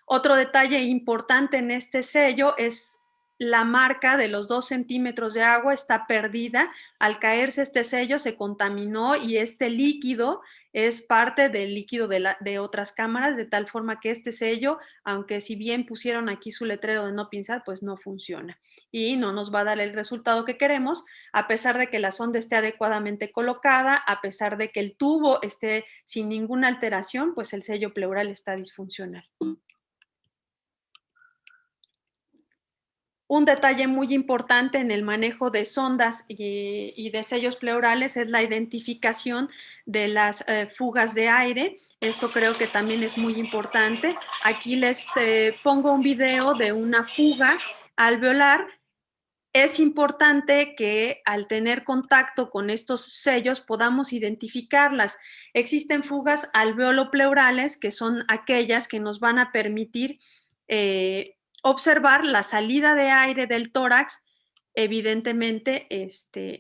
Otro detalle importante en este sello es la marca de los 2 centímetros de agua está perdida. Al caerse este sello se contaminó y este líquido es parte del líquido de otras cámaras, de tal forma que este sello, aunque si bien pusieron aquí su letrero de no pinzar, pues no funciona y no nos va a dar el resultado que queremos, a pesar de que la sonda esté adecuadamente colocada, a pesar de que el tubo esté sin ninguna alteración, pues el sello pleural está disfuncional. Un detalle muy importante en el manejo de sondas y de sellos pleurales es la identificación de las fugas de aire. Esto creo que también es muy importante. Aquí les pongo un video de una fuga alveolar. Es importante que al tener contacto con estos sellos podamos identificarlas. Existen fugas alveolo-pleurales que son aquellas que nos van a permitir observar la salida de aire del tórax, evidentemente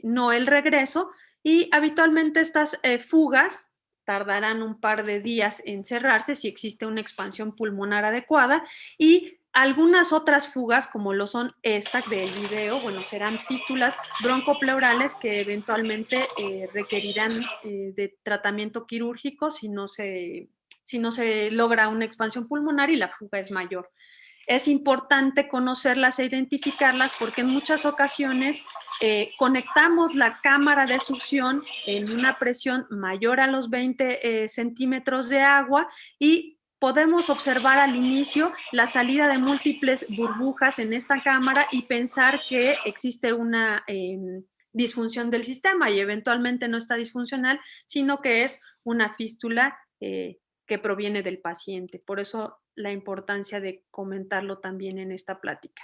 no el regreso, y habitualmente estas fugas tardarán un par de días en cerrarse si existe una expansión pulmonar adecuada y algunas otras fugas, como lo son esta del video, bueno, serán fístulas broncopleurales que eventualmente requerirán de tratamiento quirúrgico si no se logra una expansión pulmonar y la fuga es mayor. es importante conocerlas e identificarlas porque en muchas ocasiones conectamos la cámara de succión en una presión mayor a los 20 centímetros de agua y podemos observar al inicio la salida de múltiples burbujas en esta cámara y pensar que existe una disfunción del sistema y eventualmente no está disfuncional, sino que es una fístula que proviene del paciente. Por eso la importancia de comentarlo también en esta plática.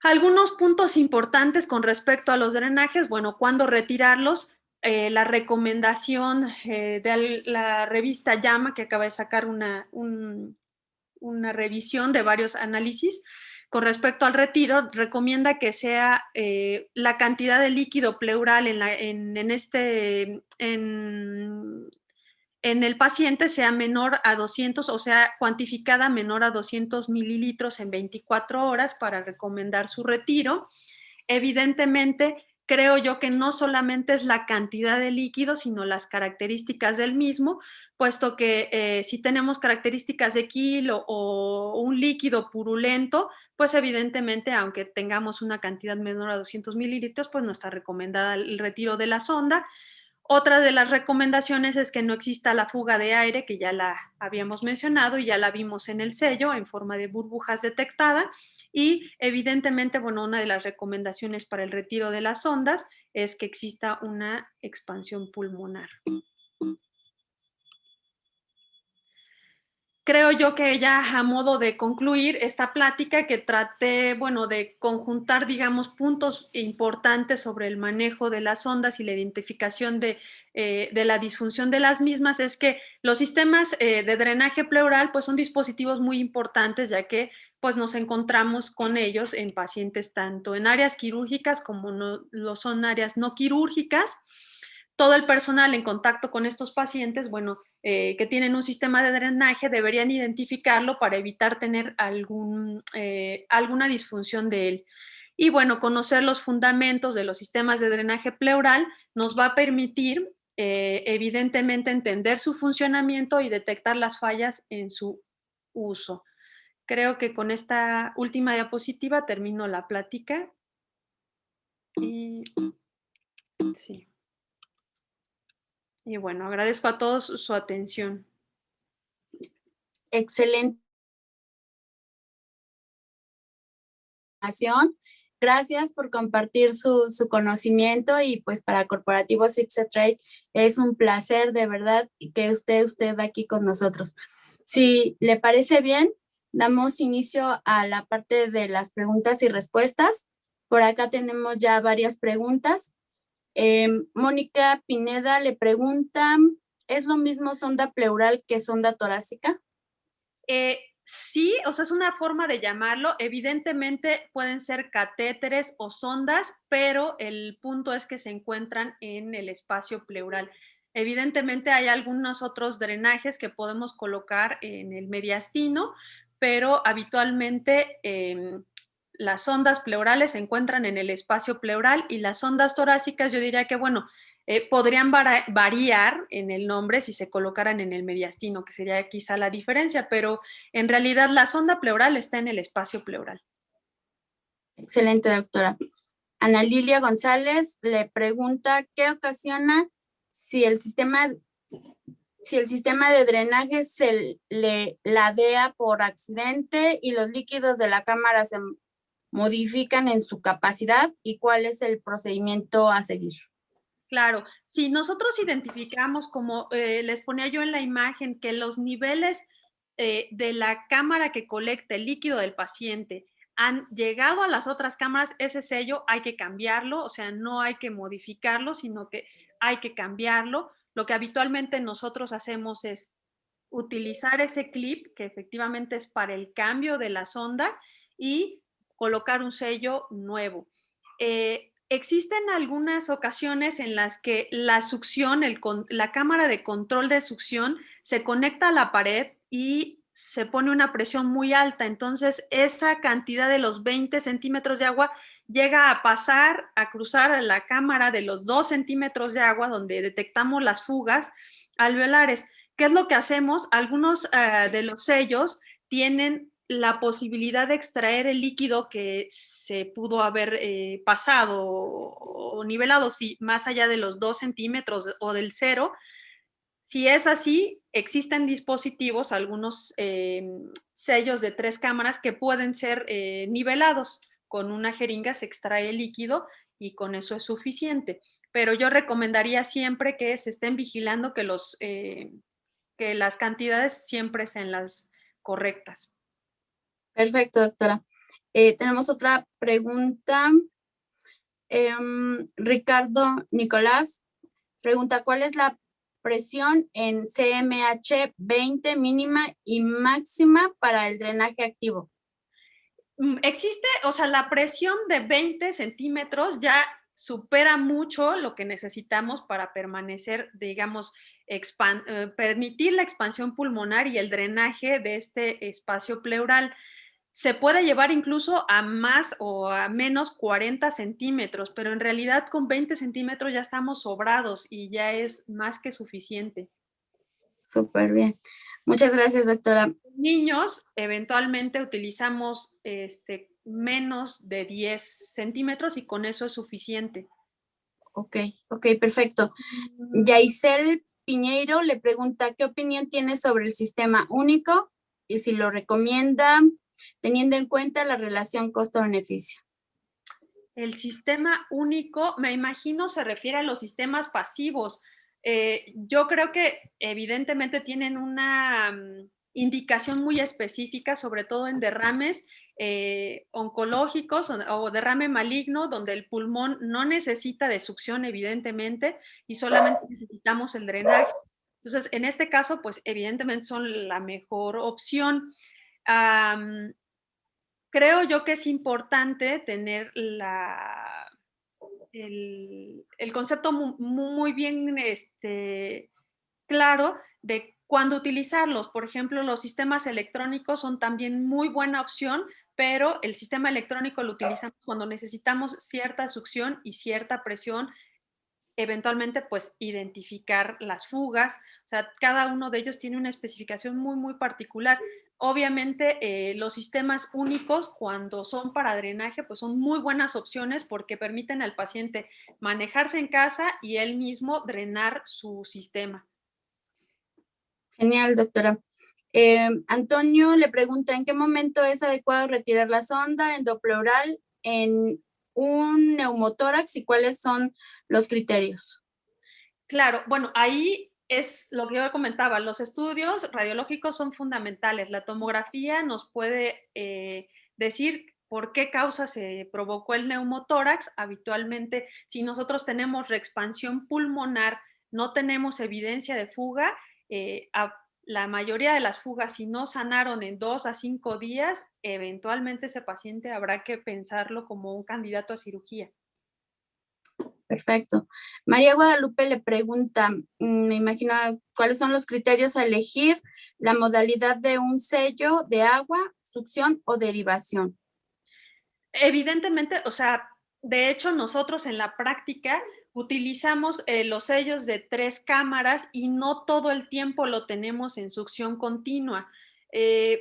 Algunos puntos importantes con respecto a los drenajes, bueno, ¿cuándo retirarlos? La recomendación de la revista Llama, que acaba de sacar una revisión de varios análisis con respecto al retiro, recomienda que sea la cantidad de líquido pleural en el paciente sea menor a 200, o sea, cuantificada menor a 200 mililitros en 24 horas para recomendar su retiro. Evidentemente, creo yo que no solamente es la cantidad de líquido, sino las características del mismo, puesto que si tenemos características de kilo o un líquido purulento, pues evidentemente, aunque tengamos una cantidad menor a 200 mililitros, pues no está recomendada el retiro de la sonda. Otra de las recomendaciones es que no exista la fuga de aire, que ya la habíamos mencionado y ya la vimos en el sello en forma de burbujas detectada. Y evidentemente, bueno, una de las recomendaciones para el retiro de las sondas es que exista una expansión pulmonar. Creo yo que ya a modo de concluir esta plática que traté, bueno, de conjuntar, digamos, puntos importantes sobre el manejo de las ondas y la identificación de la disfunción de las mismas, es que los sistemas de drenaje pleural pues son dispositivos muy importantes, ya que pues nos encontramos con ellos en pacientes tanto en áreas quirúrgicas como no, lo son áreas no quirúrgicas. Todo el personal en contacto con estos pacientes, bueno, que tienen un sistema de drenaje, deberían identificarlo para evitar tener alguna disfunción de él. Y bueno, conocer los fundamentos de los sistemas de drenaje pleural nos va a permitir, evidentemente, entender su funcionamiento y detectar las fallas en su uso. Creo que con esta última diapositiva termino la plática. Y sí. Y bueno, agradezco a todos su atención.
Excelente. Gracias por compartir su conocimiento y pues para Corporativos IPSA Trade es un placer de verdad que esté usted aquí con nosotros. Si le parece bien, damos inicio a la parte de las preguntas y respuestas. Por acá tenemos ya varias preguntas. Mónica Pineda le pregunta, ¿es lo mismo sonda pleural que sonda torácica?
Sí, o sea, es una forma de llamarlo. Evidentemente pueden ser catéteres o sondas, pero el punto es que se encuentran en el espacio pleural. Evidentemente hay algunos otros drenajes que podemos colocar en el mediastino, pero habitualmente las sondas pleurales se encuentran en el espacio pleural y las sondas torácicas yo diría que, bueno, podrían variar en el nombre si se colocaran en el mediastino, que sería quizá la diferencia, pero en realidad la sonda pleural está en el espacio pleural.
Excelente, doctora. Ana Lilia González le pregunta, ¿qué ocasiona si el sistema de drenaje se le ladea por accidente y los líquidos de la cámara se modifican en su capacidad y cuál es el procedimiento a seguir?
Claro, si nosotros identificamos, como les ponía yo en la imagen, que los niveles de la cámara que colecta el líquido del paciente han llegado a las otras cámaras, ese sello hay que cambiarlo, o sea, no hay que modificarlo, sino que hay que cambiarlo. Lo que habitualmente nosotros hacemos es utilizar ese clip, que efectivamente es para el cambio de la sonda, y colocar un sello nuevo. Existen algunas ocasiones en las que la succión, la cámara de control de succión se conecta a la pared y se pone una presión muy alta. Entonces, esa cantidad de los 20 centímetros de agua llega a pasar, a cruzar la cámara de los 2 centímetros de agua donde detectamos las fugas alveolares. ¿Qué es lo que hacemos? Algunos de los sellos tienen la posibilidad de extraer el líquido que se pudo haber pasado o nivelado, si más allá de los 2 centímetros o del cero. Si es así, existen dispositivos, algunos sellos de 3 cámaras que pueden ser nivelados. Con una jeringa se extrae el líquido y con eso es suficiente. Pero yo recomendaría siempre que se estén vigilando que las cantidades siempre sean las correctas.
Perfecto, doctora. Tenemos otra pregunta. Ricardo Nicolás pregunta, ¿cuál es la presión en CMH 20 mínima y máxima para el drenaje activo?
Existe, o sea, la presión de 20 centímetros ya supera mucho lo que necesitamos para permanecer, digamos, permitir la expansión pulmonar y el drenaje de este espacio pleural. Se puede llevar incluso a más o a menos 40 centímetros, pero en realidad con 20 centímetros ya estamos sobrados y ya es más que suficiente.
Súper bien. Muchas gracias, doctora.
Niños, eventualmente utilizamos menos de 10 centímetros y con eso es suficiente.
Ok, perfecto. Yaisel Piñeiro le pregunta, ¿qué opinión tiene sobre el sistema único y si lo recomienda teniendo en cuenta la relación costo-beneficio?
El sistema único, me imagino, se refiere a los sistemas pasivos. Yo creo que evidentemente tienen una indicación muy específica, sobre todo en derrames oncológicos o derrame maligno, donde el pulmón no necesita de succión, evidentemente, y solamente necesitamos el drenaje. Entonces, en este caso, pues evidentemente son la mejor opción. Creo yo que es importante tener el concepto muy bien claro de cuándo utilizarlos. Por ejemplo, los sistemas electrónicos son también muy buena opción, pero el sistema electrónico lo utilizamos cuando necesitamos cierta succión y cierta presión, eventualmente pues identificar las fugas, o sea, cada uno de ellos tiene una especificación muy particular. Obviamente los sistemas únicos cuando son para drenaje pues son muy buenas opciones porque permiten al paciente manejarse en casa y él mismo drenar su sistema.
Genial, doctora. Antonio le pregunta, ¿en qué momento es adecuado retirar la sonda endopleural en un neumotórax y cuáles son los criterios?
Claro, bueno, ahí es lo que yo comentaba, los estudios radiológicos son fundamentales. La tomografía nos puede decir por qué causa se provocó el neumotórax. Habitualmente, si nosotros tenemos reexpansión pulmonar, no tenemos evidencia de fuga, la mayoría de las fugas, si no sanaron en 2 a 5 días, eventualmente ese paciente habrá que pensarlo como un candidato a cirugía.
Perfecto. María Guadalupe le pregunta, me imagino, ¿cuáles son los criterios a elegir la modalidad de un sello de agua, succión o derivación?
Evidentemente, o sea, de hecho, nosotros en la práctica utilizamos los sellos de 3 cámaras y no todo el tiempo lo tenemos en succión continua.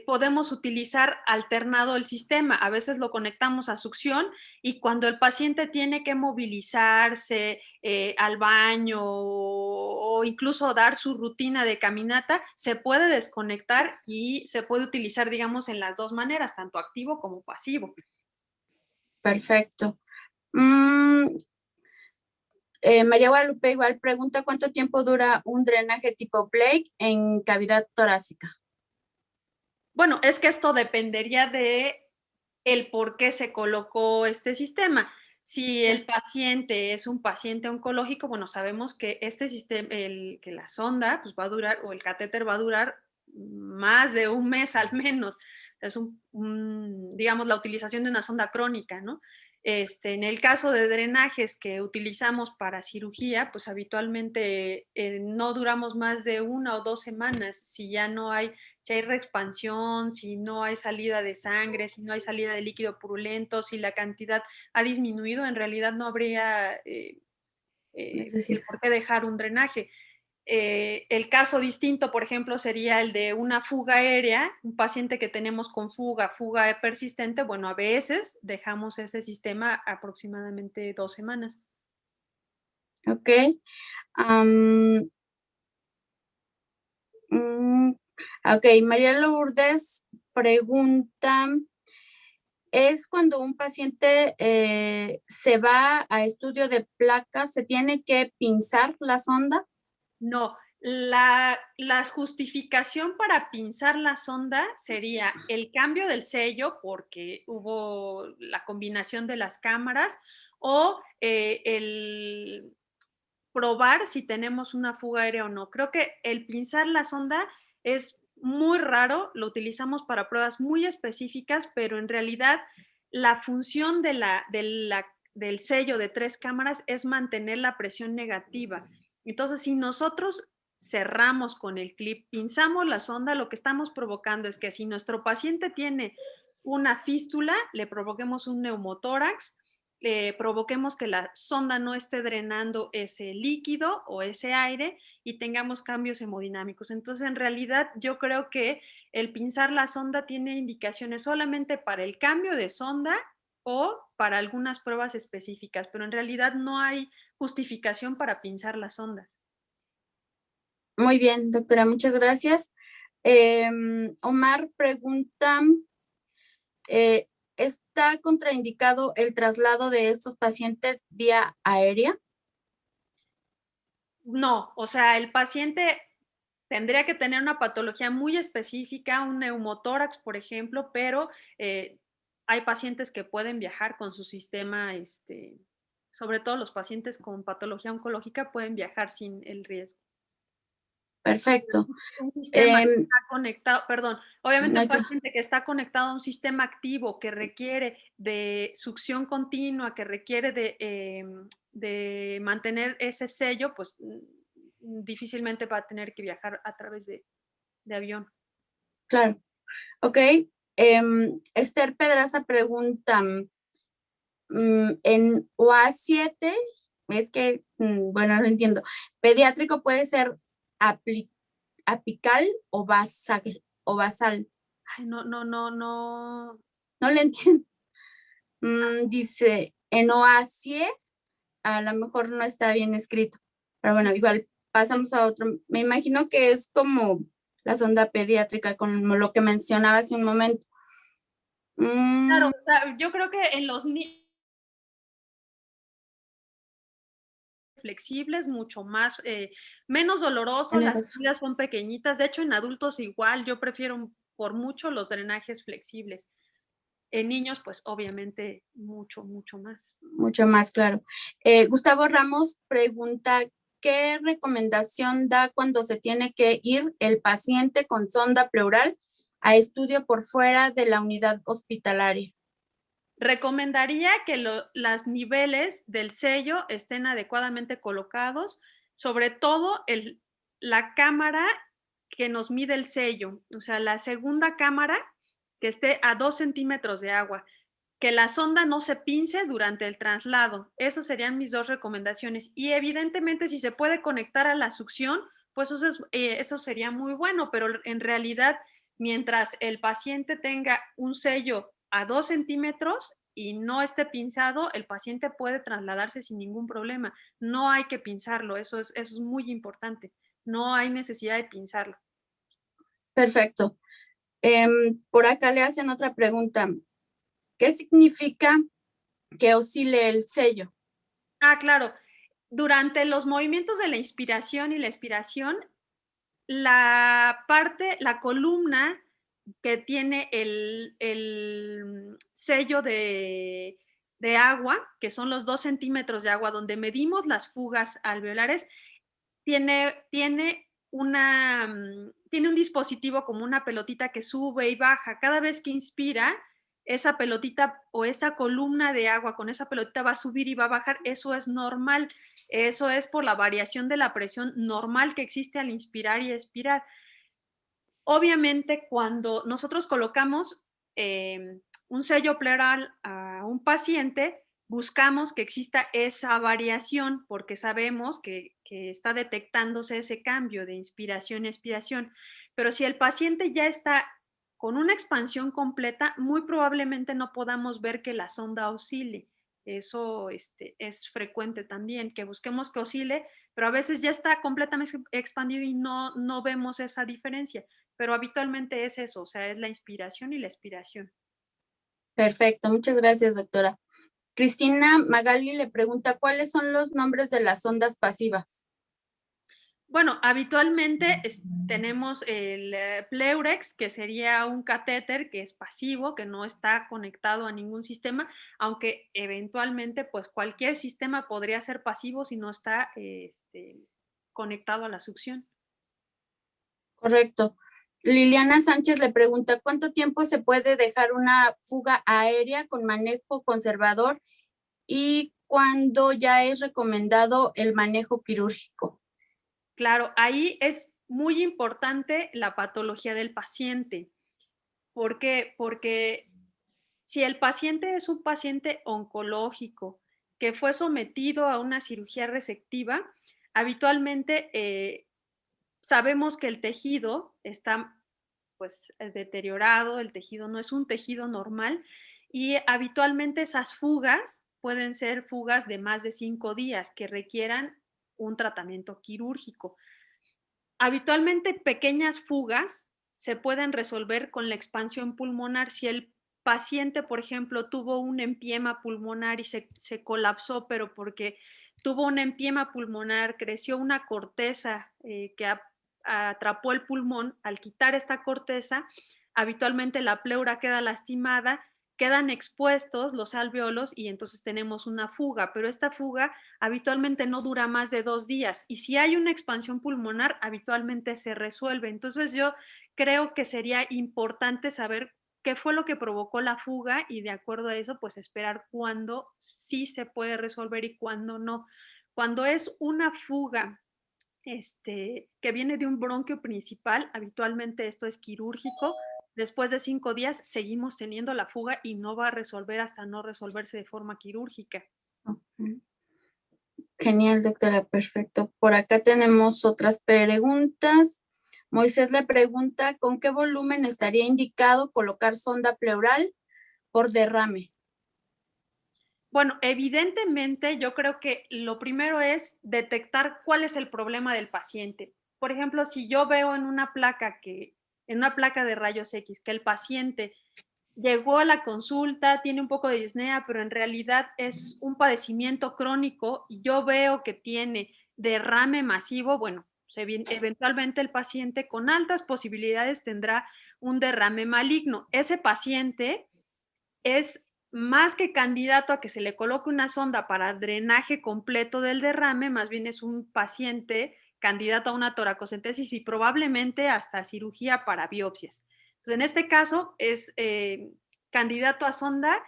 Podemos utilizar alternado el sistema. A veces lo conectamos a succión y cuando el paciente tiene que movilizarse al baño o incluso dar su rutina de caminata, se puede desconectar y se puede utilizar, digamos, en las dos maneras, tanto activo como pasivo.
Perfecto. María Guadalupe igual pregunta, ¿cuánto tiempo dura un drenaje tipo Blake en cavidad torácica?
Bueno, es que esto dependería de el por qué se colocó este sistema. Si el paciente es un paciente oncológico, bueno, sabemos que este sistema, que la sonda, pues va a durar, o el catéter va a durar más de un mes al menos. Es digamos, la utilización de una sonda crónica, ¿no? En el caso de drenajes que utilizamos para cirugía, pues habitualmente no duramos más de 1 o 2 semanas. Si hay reexpansión, si no hay salida de sangre, si no hay salida de líquido purulento, si la cantidad ha disminuido, en realidad no habría el por qué dejar un drenaje. El caso distinto, por ejemplo, sería el de una fuga aérea, un paciente que tenemos con fuga persistente, bueno, a veces dejamos ese sistema aproximadamente 2 semanas.
Ok. Am, mm, ok, María Lourdes pregunta, ¿es cuando un paciente se va a estudio de placas, se tiene que pinzar la sonda?
No, la justificación para pinzar la sonda sería el cambio del sello porque hubo la combinación de las cámaras o el probar si tenemos una fuga aérea o no. Creo que el pinzar la sonda es muy raro, lo utilizamos para pruebas muy específicas, pero en realidad la función del sello de 3 cámaras es mantener la presión negativa. Entonces, si nosotros cerramos con el clip, pinzamos la sonda, lo que estamos provocando es que si nuestro paciente tiene una fístula, le provoquemos un neumotórax, provoquemos que la sonda no esté drenando ese líquido o ese aire y tengamos cambios hemodinámicos. Entonces, en realidad, yo creo que el pinzar la sonda tiene indicaciones solamente para el cambio de sonda o para algunas pruebas específicas, pero en realidad no hay justificación para pinzar las sondas.
Muy bien, doctora, muchas gracias. Omar pregunta, ¿está contraindicado el traslado de estos pacientes vía aérea?
No, o sea, el paciente tendría que tener una patología muy específica, un neumotórax, por ejemplo, pero hay pacientes que pueden viajar con su sistema, sobre todo los pacientes con patología oncológica pueden viajar sin el riesgo.
Perfecto.
Un sistema que
Em,
está conectado, perdón, obviamente
no
un
hay
paciente que está conectado a un sistema activo que requiere de succión continua, que requiere de mantener ese sello, pues difícilmente va a tener que viajar a través de avión.
claro. Ok. Esther Pedraza pregunta, en OA7, es que, bueno, no entiendo, ¿pediátrico puede ser apical o basal?
Ay, no, no, no, no.
No le entiendo. Dice, en OA7, a lo mejor no está bien escrito, pero bueno, igual pasamos a otro. Me imagino que es como la sonda pediátrica, como lo que mencionaba hace un momento.
Claro,
Mm,
o sea, yo creo que en los niños flexibles, mucho más, menos doloroso,
Tiene
las
razón.
heridas son pequeñitas, de hecho en adultos igual, yo prefiero por mucho los drenajes flexibles. En niños, pues obviamente mucho, mucho más.
Mucho más claro. Gustavo Ramos pregunta, ¿qué recomendación da cuando se tiene que ir el paciente con sonda pleural a estudio por fuera de la unidad hospitalaria?
Recomendaría que los niveles del sello estén adecuadamente colocados, sobre todo la cámara que nos mide el sello, o sea, la segunda cámara que esté a 2 centímetros de agua, que la sonda no se pince durante el traslado. Esas serían mis 2 recomendaciones. Y evidentemente, si se puede conectar a la succión, pues eso sería muy bueno, pero en realidad, mientras el paciente tenga un sello a 2 centímetros y no esté pinzado, el paciente puede trasladarse sin ningún problema. No hay que pinzarlo, eso es muy importante. No hay necesidad de pinzarlo.
Perfecto. Por acá le hacen otra pregunta. ¿Qué significa que oscile el sello?
Ah, claro. Durante los movimientos de la inspiración y la expiración, la columna que tiene el sello de agua, que son los 2 centímetros de agua, donde medimos las fugas alveolares, tiene un dispositivo como una pelotita que sube y baja. Cada vez que inspira, esa pelotita o esa columna de agua con esa pelotita va a subir y va a bajar. Eso es normal. Eso es por la variación de la presión normal que existe al inspirar y expirar. Obviamente, cuando nosotros colocamos un sello pleural a un paciente, buscamos que exista esa variación porque sabemos que está detectándose ese cambio de inspiración y expiración. Pero si el paciente ya está con una expansión completa, muy probablemente no podamos ver que la sonda oscile. Eso es frecuente también, que busquemos que oscile, pero a veces ya está completamente expandido y no vemos esa diferencia. Pero habitualmente es eso, o sea, es la inspiración y la expiración.
Perfecto, muchas gracias, doctora. Cristina Magali le pregunta, ¿cuáles son los nombres de las ondas pasivas?
Bueno, habitualmente tenemos el Pleurex, que sería un catéter que es pasivo, que no está conectado a ningún sistema, aunque eventualmente pues cualquier sistema podría ser pasivo si no está conectado a la succión.
Correcto. Liliana Sánchez le pregunta, ¿cuánto tiempo se puede dejar una fuga aérea con manejo conservador y cuándo ya es recomendado el manejo quirúrgico?
Claro, ahí es muy importante la patología del paciente. ¿Por qué? Porque si el paciente es un paciente oncológico que fue sometido a una cirugía resectiva, habitualmente sabemos que el tejido está pues deteriorado, el tejido no es un tejido normal y habitualmente esas fugas pueden ser fugas de más de 5 días que requieran un tratamiento quirúrgico. Habitualmente pequeñas fugas se pueden resolver con la expansión pulmonar. Si el paciente, por ejemplo, tuvo un empiema pulmonar y se colapsó, pero porque tuvo un empiema pulmonar, creció una corteza atrapó el pulmón, al quitar esta corteza, habitualmente la pleura queda lastimada, quedan expuestos los alveolos y entonces tenemos una fuga, pero esta fuga habitualmente no dura más de 2 días y si hay una expansión pulmonar, habitualmente se resuelve. Entonces yo creo que sería importante saber qué fue lo que provocó la fuga y de acuerdo a eso, pues esperar cuándo sí se puede resolver y cuándo no. Cuando es una fuga que viene de un bronquio principal, habitualmente esto es quirúrgico. Después de 5 días seguimos teniendo la fuga y no va a resolver hasta no resolverse de forma quirúrgica.
Genial, doctora, perfecto. Por acá tenemos otras preguntas. Moisés le pregunta, ¿con qué volumen estaría indicado colocar sonda pleural por derrame?
Bueno, evidentemente yo creo que lo primero es detectar cuál es el problema del paciente. Por ejemplo, si yo veo en una placa de rayos X, que el paciente llegó a la consulta, tiene un poco de disnea, pero en realidad es un padecimiento crónico y yo veo que tiene derrame masivo, bueno, eventualmente el paciente con altas posibilidades tendrá un derrame maligno. Ese paciente es más que candidato a que se le coloque una sonda para drenaje completo del derrame, más bien es un paciente candidato a una toracocentesis y probablemente hasta cirugía para biopsias. Entonces, en este caso es candidato a sonda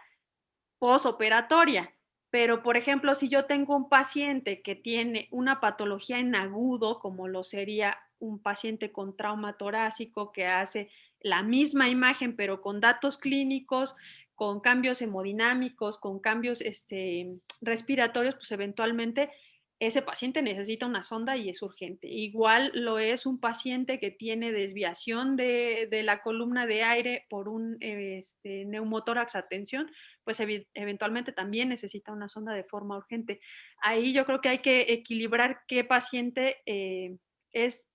posoperatoria. Pero, por ejemplo, si yo tengo un paciente que tiene una patología en agudo, como lo sería un paciente con trauma torácico que hace la misma imagen, pero con datos clínicos, con cambios hemodinámicos, con cambios respiratorios, pues eventualmente ese paciente necesita una sonda y es urgente. Igual lo es un paciente que tiene desviación de la columna de aire por un neumotórax a tensión, pues eventualmente también necesita una sonda de forma urgente. Ahí yo creo que hay que equilibrar qué paciente es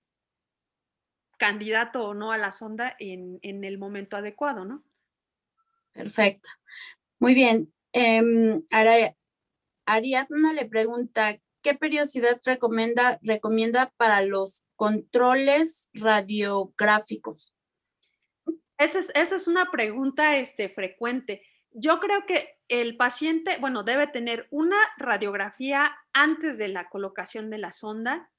candidato o no a la sonda en el momento adecuado, ¿no?
Perfecto. Muy bien. Ariadna le pregunta, ¿qué periodicidad recomienda para los controles radiográficos?
Esa es una pregunta frecuente. Yo creo que el paciente, bueno, debe tener una radiografía antes de la colocación de la sonda,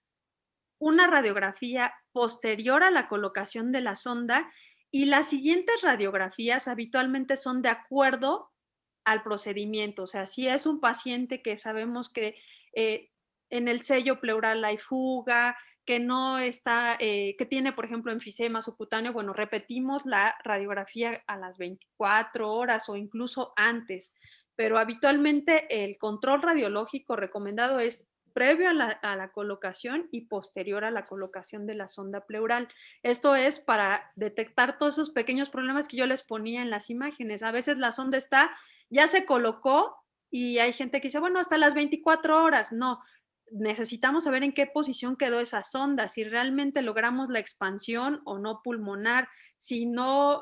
una radiografía posterior a la colocación de la sonda y las siguientes radiografías habitualmente son de acuerdo al procedimiento. O sea, si es un paciente que sabemos que en el sello pleural hay fuga, que no está, que tiene, por ejemplo, enfisema subcutáneo, bueno, repetimos la radiografía a las 24 horas o incluso antes. pero habitualmente el control radiológico recomendado es previo a la colocación y posterior a la colocación de la sonda pleural. Esto es para detectar todos esos pequeños problemas que yo les ponía en las imágenes. A veces la sonda ya se colocó y hay gente que dice, bueno, hasta las 24 horas. No, necesitamos saber en qué posición quedó esa sonda, si realmente logramos la expansión o no pulmonar, si no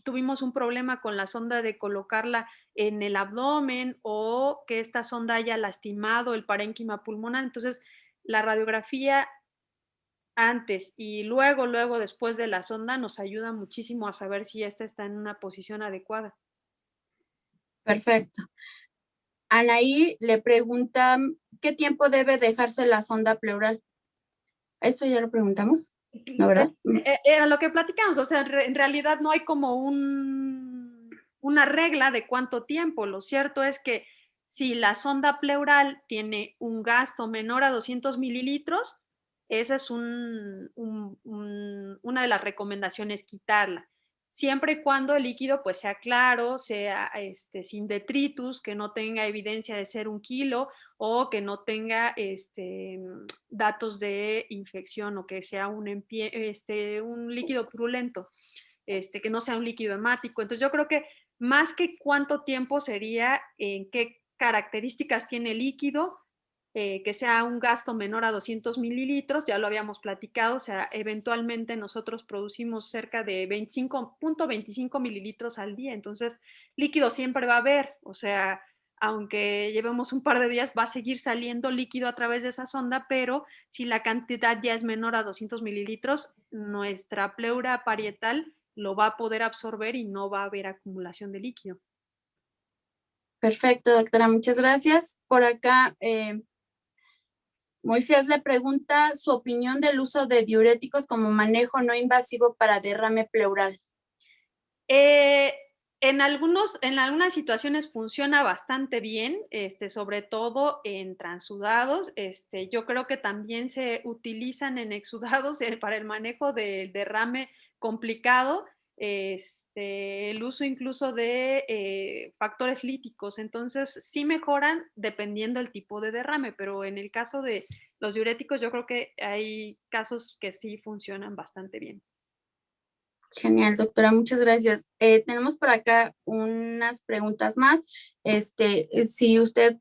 tuvimos un problema con la sonda de colocarla en el abdomen o que esta sonda haya lastimado el parénquima pulmonar. Entonces, la radiografía antes y luego después de la sonda nos ayuda muchísimo a saber si esta está en una posición adecuada.
Perfecto. Anaí le pregunta, ¿qué tiempo debe dejarse la sonda pleural? Eso ya lo preguntamos, ¿no, verdad?
Era lo que platicamos, o sea, en realidad no hay como una regla de cuánto tiempo. Lo cierto es que si la sonda pleural tiene un gasto menor a 200 mililitros, esa es una de las recomendaciones, quitarla. Siempre y cuando el líquido pues sea claro, sea sin detritus, que no tenga evidencia de ser 1 kilo o que no tenga datos de infección o que sea un líquido purulento, que no sea un líquido hemático. Entonces yo creo que más que cuánto tiempo sería en qué características tiene el líquido, que sea un gasto menor a 200 mililitros, ya lo habíamos platicado, o sea, eventualmente nosotros producimos cerca de 25.25 mililitros al día, entonces líquido siempre va a haber, o sea, aunque llevemos un par de días, va a seguir saliendo líquido a través de esa sonda, pero si la cantidad ya es menor a 200 mililitros, nuestra pleura parietal lo va a poder absorber y no va a haber acumulación de líquido.
Perfecto, doctora, muchas gracias. Por acá, Moisés le pregunta su opinión del uso de diuréticos como manejo no invasivo para derrame pleural.
En algunas situaciones funciona bastante bien, sobre todo en transudados. Yo creo que también se utilizan en exudados para el manejo del derrame complicado, el uso incluso de factores líticos. Entonces, sí mejoran dependiendo del tipo de derrame, pero en el caso de los diuréticos, yo creo que hay casos que sí funcionan bastante bien.
Genial, doctora, muchas gracias. Tenemos por acá unas preguntas más. Si usted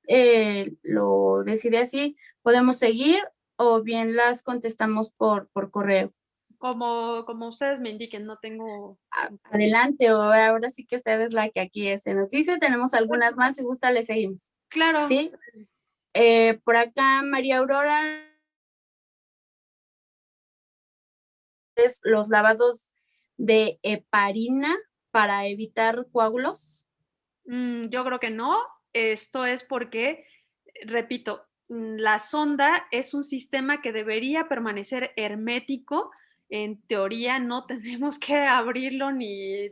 lo decide así, podemos seguir o bien las contestamos por correo.
Como ustedes me indiquen, no tengo...
Adelante, o ahora sí que usted es la que aquí nos dice. Tenemos algunas más, si gusta, le seguimos.
Claro.
¿Sí? Por acá, María Aurora, los lavados de heparina para evitar coágulos.
Yo creo que no. Esto es porque, repito, la sonda es un sistema que debería permanecer hermético. En teoría no tenemos que abrirlo ni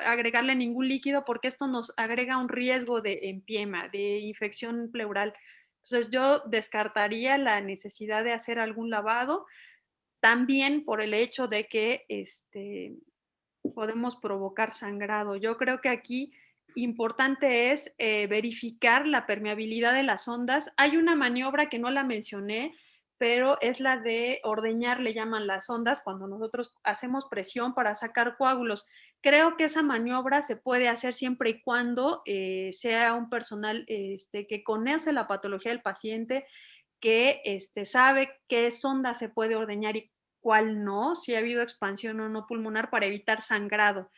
agregarle ningún líquido porque esto nos agrega un riesgo de empiema, de infección pleural. Entonces yo descartaría la necesidad de hacer algún lavado, también por el hecho de que podemos provocar sangrado. Yo creo que aquí importante es verificar la permeabilidad de las ondas. Hay una maniobra que no la mencioné, pero es la de ordeñar, le llaman las ondas, cuando nosotros hacemos presión para sacar coágulos. Creo que esa maniobra se puede hacer siempre y cuando sea un personal que conoce la patología del paciente, que sabe qué sonda se puede ordeñar y cuál no, si ha habido expansión o no pulmonar para evitar sangrado.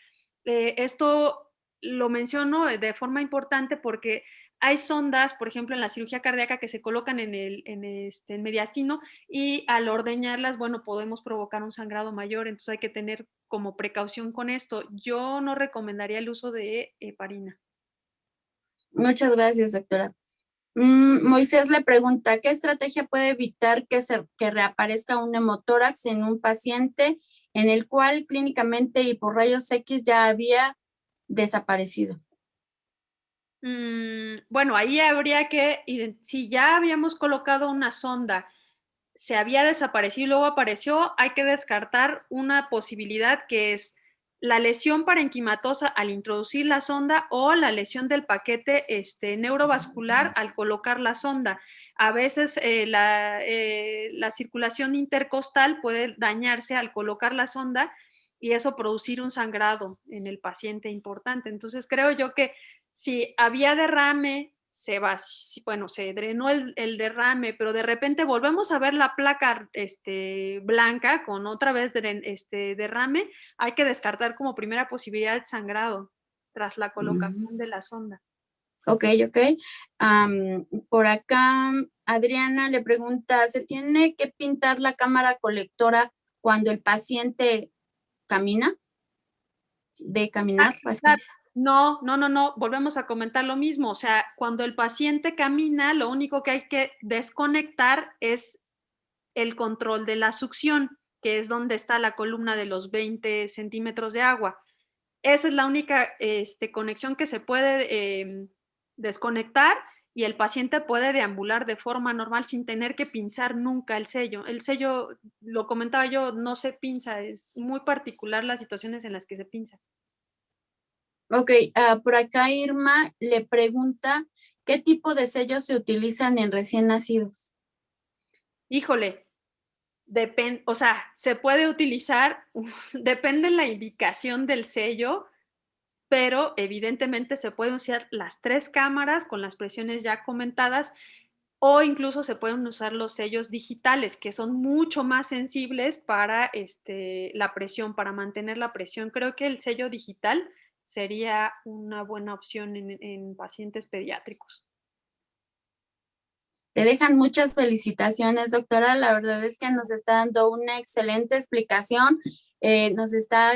Esto lo menciono de forma importante porque hay sondas, por ejemplo, en la cirugía cardíaca que se colocan en mediastino y al ordeñarlas, bueno, podemos provocar un sangrado mayor, entonces hay que tener como precaución con esto. Yo no recomendaría el uso de heparina.
Muchas gracias, doctora. Moisés le pregunta, ¿qué estrategia puede evitar que reaparezca un hemotórax en un paciente en el cual clínicamente y por rayos X ya había desaparecido?
Bueno, ahí habría que, si ya habíamos colocado una sonda, se había desaparecido y luego apareció, hay que descartar una posibilidad que es la lesión parenquimatosa al introducir la sonda o la lesión del paquete neurovascular al colocar la sonda. A veces la circulación intercostal puede dañarse al colocar la sonda y eso producir un sangrado en el paciente importante. Entonces creo yo que si había derrame, se drenó el derrame, pero de repente volvemos a ver la placa blanca con otra vez derrame, hay que descartar como primera posibilidad el sangrado tras la colocación de la sonda.
Ok. Por acá, Adriana le pregunta, ¿se tiene que pintar la cámara colectora cuando el paciente camina? ¿De caminar?
No, volvemos a comentar lo mismo. O sea, cuando el paciente camina, lo único que hay que desconectar es el control de la succión, que es donde está la columna de los 20 centímetros de agua. Esa es la única conexión que se puede desconectar y el paciente puede deambular de forma normal sin tener que pinzar nunca el sello. El sello, lo comentaba yo, no se pinza, es muy particular las situaciones en las que se pinza.
Ok, por acá Irma le pregunta, ¿qué tipo de sellos se utilizan en recién nacidos?
Híjole, o sea, se puede utilizar, depende la indicación del sello, pero evidentemente se pueden usar las 3 cámaras con las presiones ya comentadas, o incluso se pueden usar los sellos digitales, que son mucho más sensibles para la presión, para mantener la presión. Creo que el sello digital sería una buena opción en pacientes pediátricos.
Te dejan muchas felicitaciones, doctora. La verdad es que nos está dando una excelente explicación. Nos está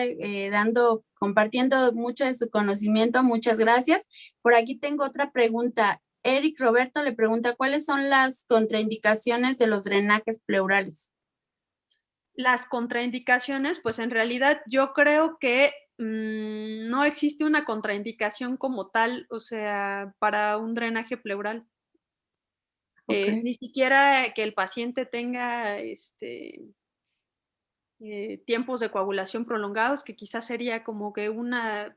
compartiendo mucho de su conocimiento. Muchas gracias. Por aquí tengo otra pregunta. Eric Roberto le pregunta, ¿cuáles son las contraindicaciones de los drenajes pleurales?
Las contraindicaciones, pues en realidad yo creo que no existe una contraindicación como tal, o sea, para un drenaje pleural.
Okay.
Ni siquiera que el paciente tenga tiempos de coagulación prolongados, que quizás sería como que una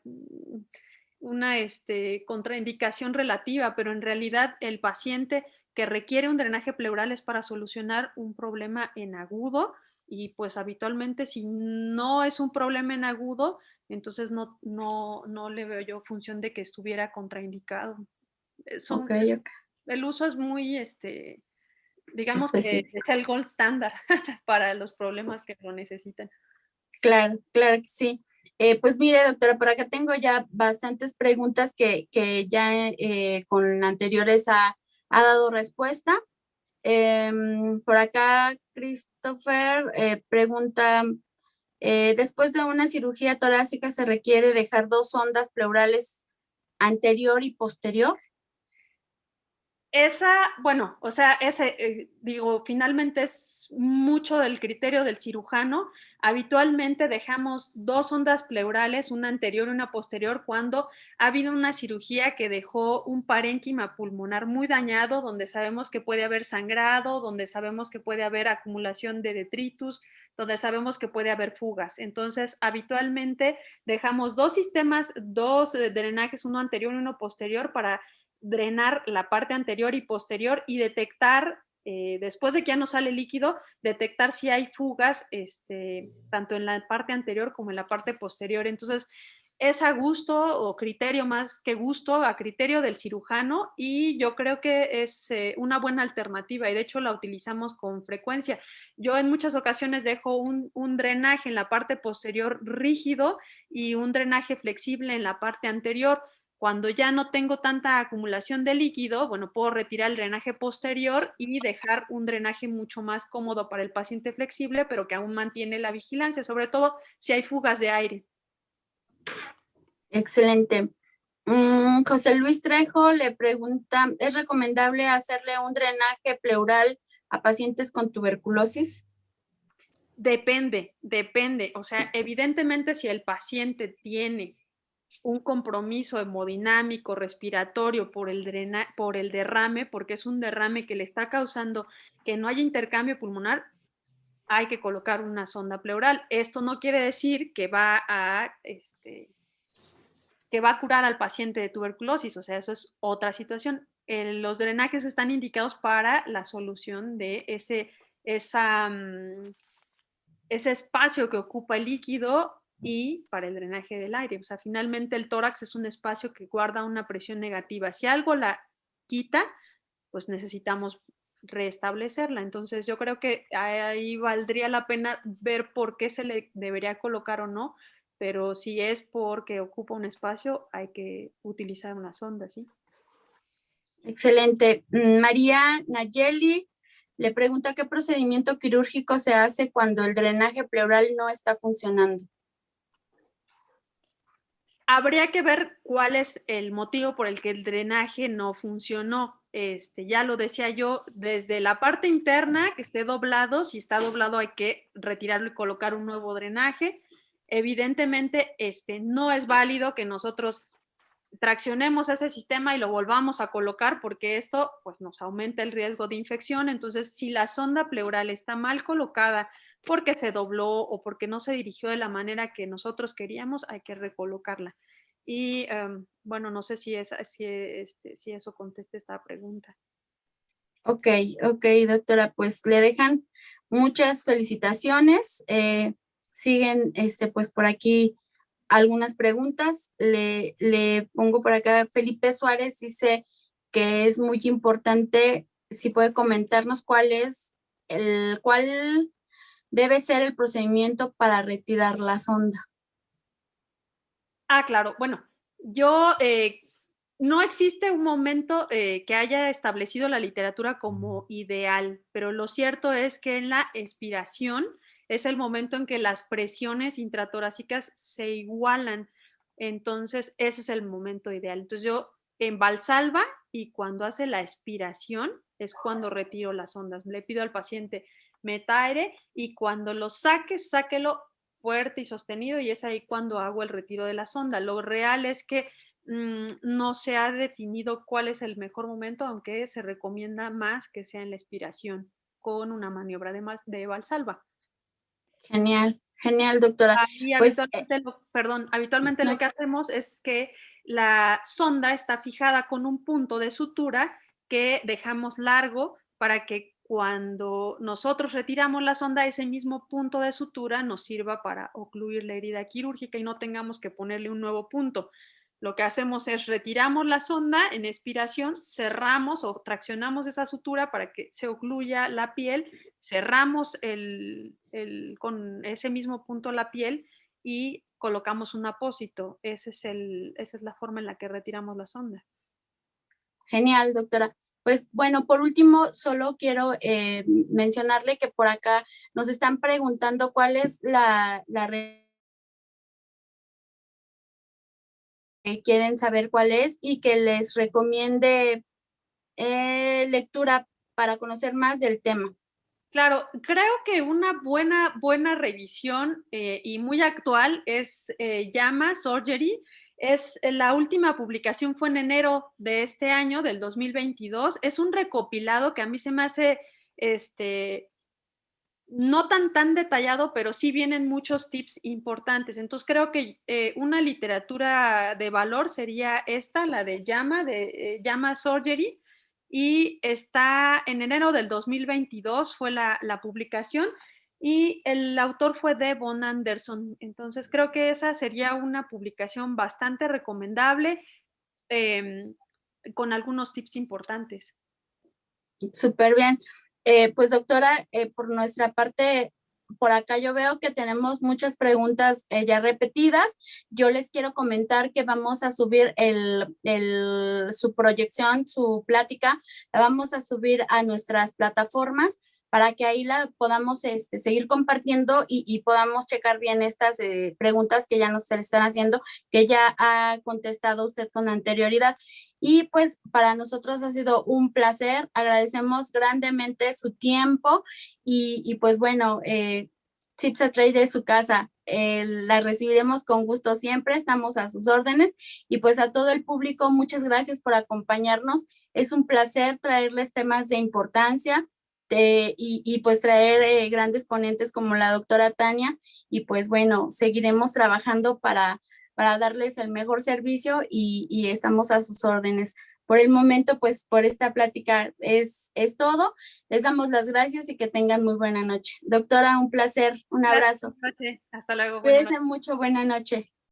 contraindicación relativa, pero en realidad el paciente que requiere un drenaje pleural es para solucionar un problema en agudo y pues habitualmente si no es un problema en agudo, entonces no le veo yo función de que estuviera contraindicado.
Okay.
El uso es muy, digamos que
Específico.
es el gold standard para los problemas que lo necesitan.
Claro, claro que sí. Pues mire, doctora, por acá tengo ya bastantes preguntas que ya con anteriores ha dado respuesta. Por acá, Christopher pregunta, después de una cirugía torácica se requiere dejar 2 sondas pleurales anterior y posterior.
Bueno, o sea, digo, finalmente es mucho del criterio del cirujano. Habitualmente dejamos 2 sondas pleurales, una anterior y una posterior, cuando ha habido una cirugía que dejó un parénquima pulmonar muy dañado, donde sabemos que puede haber sangrado, donde sabemos que puede haber acumulación de detritus, donde sabemos que puede haber fugas. Entonces, habitualmente dejamos 2 sistemas, 2 drenajes, uno anterior y uno posterior, para drenar la parte anterior y posterior y detectar, después de que ya no sale líquido, detectar si hay fugas, tanto en la parte anterior como en la parte posterior. Entonces, es a gusto o criterio más que gusto, a criterio del cirujano, y yo creo que es una buena alternativa y de hecho la utilizamos con frecuencia. Yo en muchas ocasiones dejo un drenaje en la parte posterior rígido y un drenaje flexible en la parte anterior. Cuando ya no tengo tanta acumulación de líquido, bueno, puedo retirar el drenaje posterior y dejar un drenaje mucho más cómodo para el paciente flexible, pero que aún mantiene la vigilancia, sobre todo si hay fugas de aire.
Excelente. José Luis Trejo le pregunta, ¿es recomendable hacerle un drenaje pleural a pacientes con tuberculosis?
Depende. O sea, evidentemente si el paciente tiene un compromiso hemodinámico, respiratorio por el derrame, porque es un derrame que le está causando que no haya intercambio pulmonar, hay que colocar una sonda pleural. Esto no quiere decir que va a curar al paciente de tuberculosis, o sea, eso es otra situación. Los drenajes están indicados para la solución de ese espacio que ocupa el líquido y para el drenaje del aire. O sea, finalmente el tórax es un espacio que guarda una presión negativa. Si algo la quita, pues necesitamos restablecerla. Entonces yo creo que ahí valdría la pena ver por qué se le debería colocar o no, pero si es porque ocupa un espacio, hay que utilizar una sonda, ¿sí?
Excelente. María Nayeli le pregunta qué procedimiento quirúrgico se hace cuando el drenaje pleural no está funcionando.
Habría que ver cuál es el motivo por el que el drenaje no funcionó. Ya lo decía yo, desde la parte interna que esté doblado, si está doblado hay que retirarlo y colocar un nuevo drenaje. Evidentemente, no es válido que nosotros traccionemos ese sistema y lo volvamos a colocar porque esto pues nos aumenta el riesgo de infección. Entonces, si la sonda pleural está mal colocada porque se dobló o porque no se dirigió de la manera que nosotros queríamos, hay que recolocarla. Y bueno, no sé si eso contesta esta pregunta.
Ok, doctora, pues le dejan muchas felicitaciones. Siguen pues por aquí algunas preguntas. Le pongo por acá, Felipe Suárez dice que es muy importante, si puede comentarnos cuál debe ser el procedimiento para retirar la sonda.
Claro. Bueno, yo no existe un momento que haya establecido la literatura como ideal, pero lo cierto es que en la expiración es el momento en que las presiones intratorácicas se igualan. Entonces, ese es el momento ideal. Entonces, yo en Valsalva y cuando hace la expiración es cuando retiro las ondas. Le pido al paciente meta aire y cuando lo saque, sáquelo fuerte y sostenido y es ahí cuando hago el retiro de la sonda. Lo real es que no se ha definido cuál es el mejor momento, aunque se recomienda más que sea en la expiración con una maniobra de Valsalva.
Genial, genial, doctora.
Ahí
Pues,
habitualmente
no.
lo que hacemos es que la sonda está fijada con un punto de sutura que dejamos largo para que cuando nosotros retiramos la sonda, ese mismo punto de sutura nos sirva para ocluir la herida quirúrgica y no tengamos que ponerle un nuevo punto. Lo que hacemos es retiramos la sonda en expiración, cerramos o traccionamos esa sutura para que se ocluya la piel, cerramos con ese mismo punto la piel y colocamos un apósito. Esa es la forma en la que retiramos la sonda.
Genial, doctora. Pues bueno, por último, solo quiero mencionarle que por acá nos están preguntando cuál es quieren saber cuál es y que les recomiende lectura para conocer más del tema.
Claro, creo que una buena revisión y muy actual es JAMA Surgery. La última publicación fue en enero de este año, del 2022. Es un recopilado que a mí se me hace no tan detallado, pero sí vienen muchos tips importantes. Entonces creo que una literatura de valor sería esta, la de JAMA Surgery, y está en enero del 2022 fue la publicación y el autor fue Devon Anderson. Entonces creo que esa sería una publicación bastante recomendable con algunos tips importantes.
Súper bien. Pues doctora, por nuestra parte, por acá yo veo que tenemos muchas preguntas ya repetidas. Yo les quiero comentar que vamos a subir su proyección, su plática, la vamos a subir a nuestras plataformas para que ahí la podamos seguir compartiendo y podamos checar bien estas preguntas que ya nos están haciendo, que ya ha contestado usted con anterioridad. Y pues para nosotros ha sido un placer, agradecemos grandemente su tiempo y pues bueno, CIPSA-TRAY de su casa, la recibiremos con gusto siempre, estamos a sus órdenes y pues a todo el público, muchas gracias por acompañarnos. Es un placer traerles temas de importancia y pues traer grandes ponentes como la doctora Tania y pues bueno, seguiremos trabajando para darles el mejor servicio y estamos a sus órdenes. Por el momento, pues por esta plática es todo. Les damos las gracias y que tengan muy buena noche. Doctora, un placer, un
Gracias,
abrazo.
buenas noches. Hasta luego, buenas noches.
Cuídense mucho, buena noche.